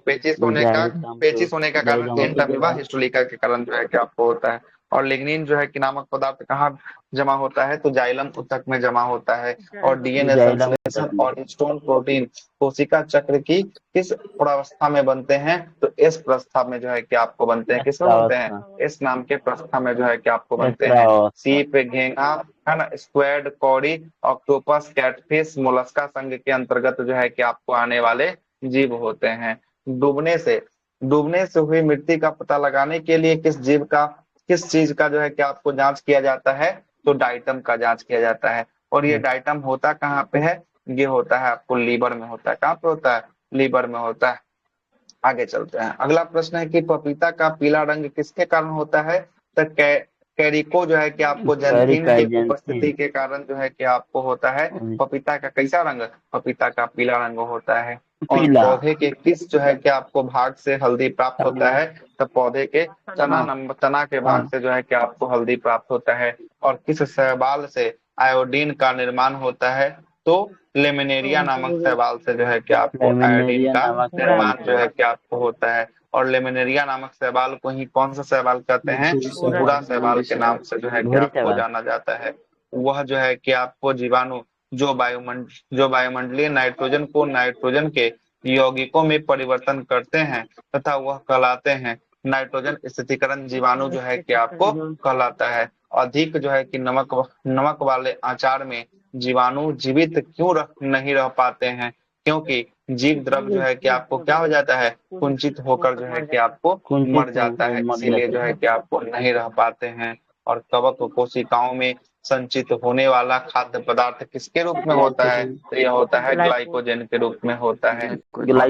पेचिस होने का कारण एंटमीबा हिस्टोलिका के कारण जो है कि आपको होता है। और लिग्निन जो है कि नामक पदार्थ कहाँ जमा होता है? तो जाइलम ऊतक में जमा होता है। और डीएनए संश्लेषण और हिस्टोन प्रोटीन कोशिका चक्र की किस प्रावस्था में बनते हैं? तो एस प्रस्था में जो है कि आपको बनते हैं। किसमें बनते हैं? एस नाम के प्रस्था में जो है कि आपको बनते हैं। सीप, घेंगा है ना, स्क्वैड, कौड़ी, ऑक्टोपस, कैटफिश, मोलस्का संघ के अंतर्गत जो है कि आपको आने वाले जीव होते हैं। डूबने से हुई मृत्यु का पता लगाने के लिए किस चीज का जो है कि आपको जांच किया जाता है? तो डाइटम का जांच किया जाता है। और ये डाइटम होता कहाँ पे है? ये होता है आपको लीवर में होता है। कहाँ पे होता है? लीवर में होता है। आगे चलते हैं। अगला प्रश्न है कि पपीता का पीला रंग किसके कारण होता है? तो कैरिको जो है कि आपको जैंथीन की उपस्थिति के कारण जो है कि आपको होता है। पपीता का कैसा रंग? पपीता का पीला रंग होता है। और पौधे के किस जो है कि आपको भाग से हल्दी प्राप्त होता है? तो पौधे के तना के भाग से जो है कि आपको हल्दी प्राप्त होता है। और किस शैवाल से आयोडीन का निर्माण होता है? तो लेमिनेरिया नामक शैवाल से जो है कि आपको आयोडीन का निर्माण जो है कि आपको होता है। और लेमिनेरिया नामक शैवाल को ही कौन सा शैवाल कहते हैं? बुरा शैवाल के नाम से जो है कि आपको जाना जाता है। वह जो है कि आपको जीवाणु जो वायुमंडलीय नाइट्रोजन को नाइट्रोजन के यौगिकों में परिवर्तन करते हैं तथा वह कहलाते हैं नाइट्रोजन स्थितिकरण जीवाणु जो है कि आपको कहलाता है। अधिक जो है कि नमक वाले आचार में जीवाणु जीवित क्यों नहीं रह पाते हैं? क्योंकि जीव द्रव जो है कि आपको क्या हो जाता है? कुंचित होकर जो है कि आपको मर जाता है, इसीलिए जो है कि आपको नहीं रह पाते हैं। और कवक कोशिकाओं में संचित होने वाला खाद्य पदार्थ किसके रूप में होता है? तो यह होता है ग्लाइकोजन के रूप में होता है। और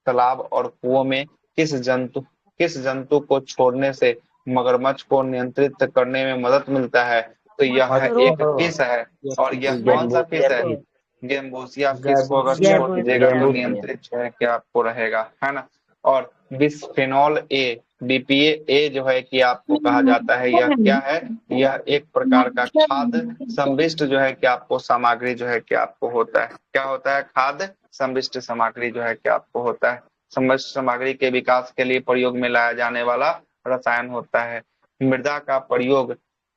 तालाब और कुओं में किस जंतु को छोड़ने से मगरमच्छ को नियंत्रित करने में मदद मिलता है? तो यह एक फिश है। और यह कौन सा फिश है? गेम्बोसिया फिश को अगर छोड़ दीजिएगा तो नियंत्रित जो है कि आपको रहेगा, है ना। और बिस्फेनॉल ए, बीपीए ए जो है कि आपको कहा जाता है, यह क्या है? यह एक प्रकार का खाद्य संविष्ट जो है कि आपको सामग्री जो है कि आपको होता है। क्या होता है? खाद्य संविष्ट सामग्री जो है कि आपको होता है। संविष्ट सामग्री के विकास के लिए प्रयोग में लाया जाने वाला रसायन होता है। मृदा का प्रयोग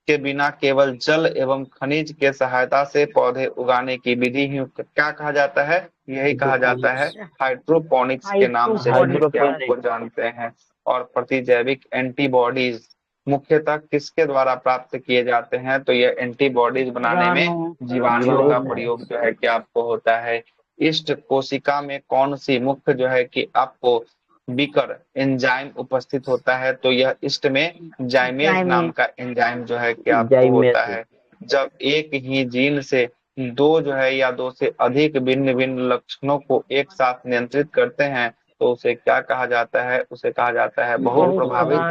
के बिना केवल जल एवं खनिज के सहायता से पौधे उगाने की विधि ही क्या कहा जाता है? यही कहा जाता है हाइड्रोपोनिक्स के नाम से आपको जानते हैं। और प्रतिजैविक एंटीबॉडीज मुख्यतः किसके द्वारा प्राप्त किए जाते हैं? तो ये एंटीबॉडीज बनाने में जीवाणुओं का प्रयोग जो है कि आपको होता है। इष्ट कोशिका में कौन सी मुख्य जो है कि आपको बीकर एंजाइम उपस्थित होता है? तो यह इष्ट में जाइमेज नाम का एंजाइम जो है कि आपको होता है। जब एक ही जीन से दो जो है या दो से अधिक भिन्न भिन्न लक्षणों को एक साथ नियंत्रित करते हैं तो उसे क्या कहा जाता है? उसे कहा जाता है बहुप्रभाविता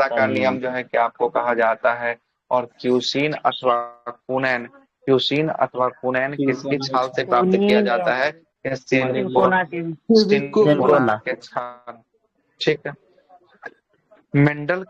का नियम जो है कि आपको कहा जाता है। और क्यूसीन अथवा कुनैन किसकी छाल से प्राप्त किया जाता है? सिंकोना के छाल। ठीक है। मेंडल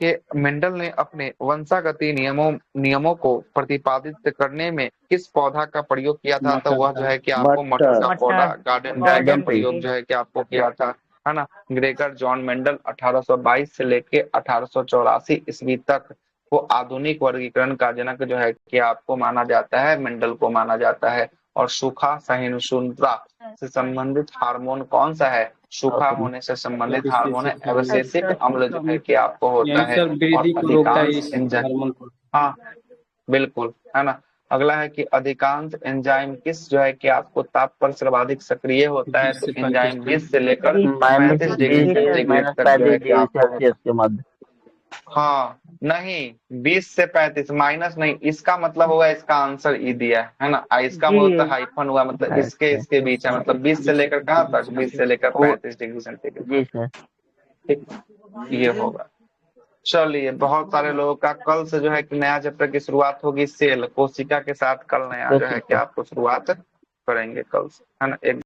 ने अपने वंशागति नियमों को प्रतिपादित करने में किस पौधा का प्रयोग किया था? तो वह जो है कि आपको मटर का पौधा गार्डन का प्रयोग जो है कि आपको किया था, है ना। ग्रेगर जॉन मेंडल 1822 से लेके 1884 ईस्वी तक वो आधुनिक वर्गीकरण का जनक जो है कि आपको माना जाता है, मेंडल को माना जाता है। और सूखा सहिष्णुता से संबंधित हार्मोन कौन सा है? सूखा होने से संबंधित हार्मोन है एब्सिसिक अम्ल जो है कि आपको होता है। और अधिकांश एंजाइम, हाँ बिल्कुल, है ना। अगला है कि अधिकांश एंजाइम किस जो है कि आपको ताप पर सर्वाधिक सक्रिय होता है? तो एंजाइम 20 से लेकर 35 डिग्री सेंटीग्रेड तक जो है कि आपको, हाँ नहीं 20 से 35 माइनस नहीं, इसका मतलब होगा, इसका आंसर ई दिया है ना। इसका मतलब हाइफन हुआ, मतलब इसके बीच है, मतलब 20 से लेकर कहाँ तक? 20 से लेकर 35 डिग्री सेंटीग्रेड। ठीक, ये होगा। चलिए, बहुत सारे लोगों का कल से जो है कि नया चैप्टर की शुरुआत होगी, सेल कोशिका के साथ कल नया जो है कि आपको शुरुआत करेंगे कल से, है ना। एक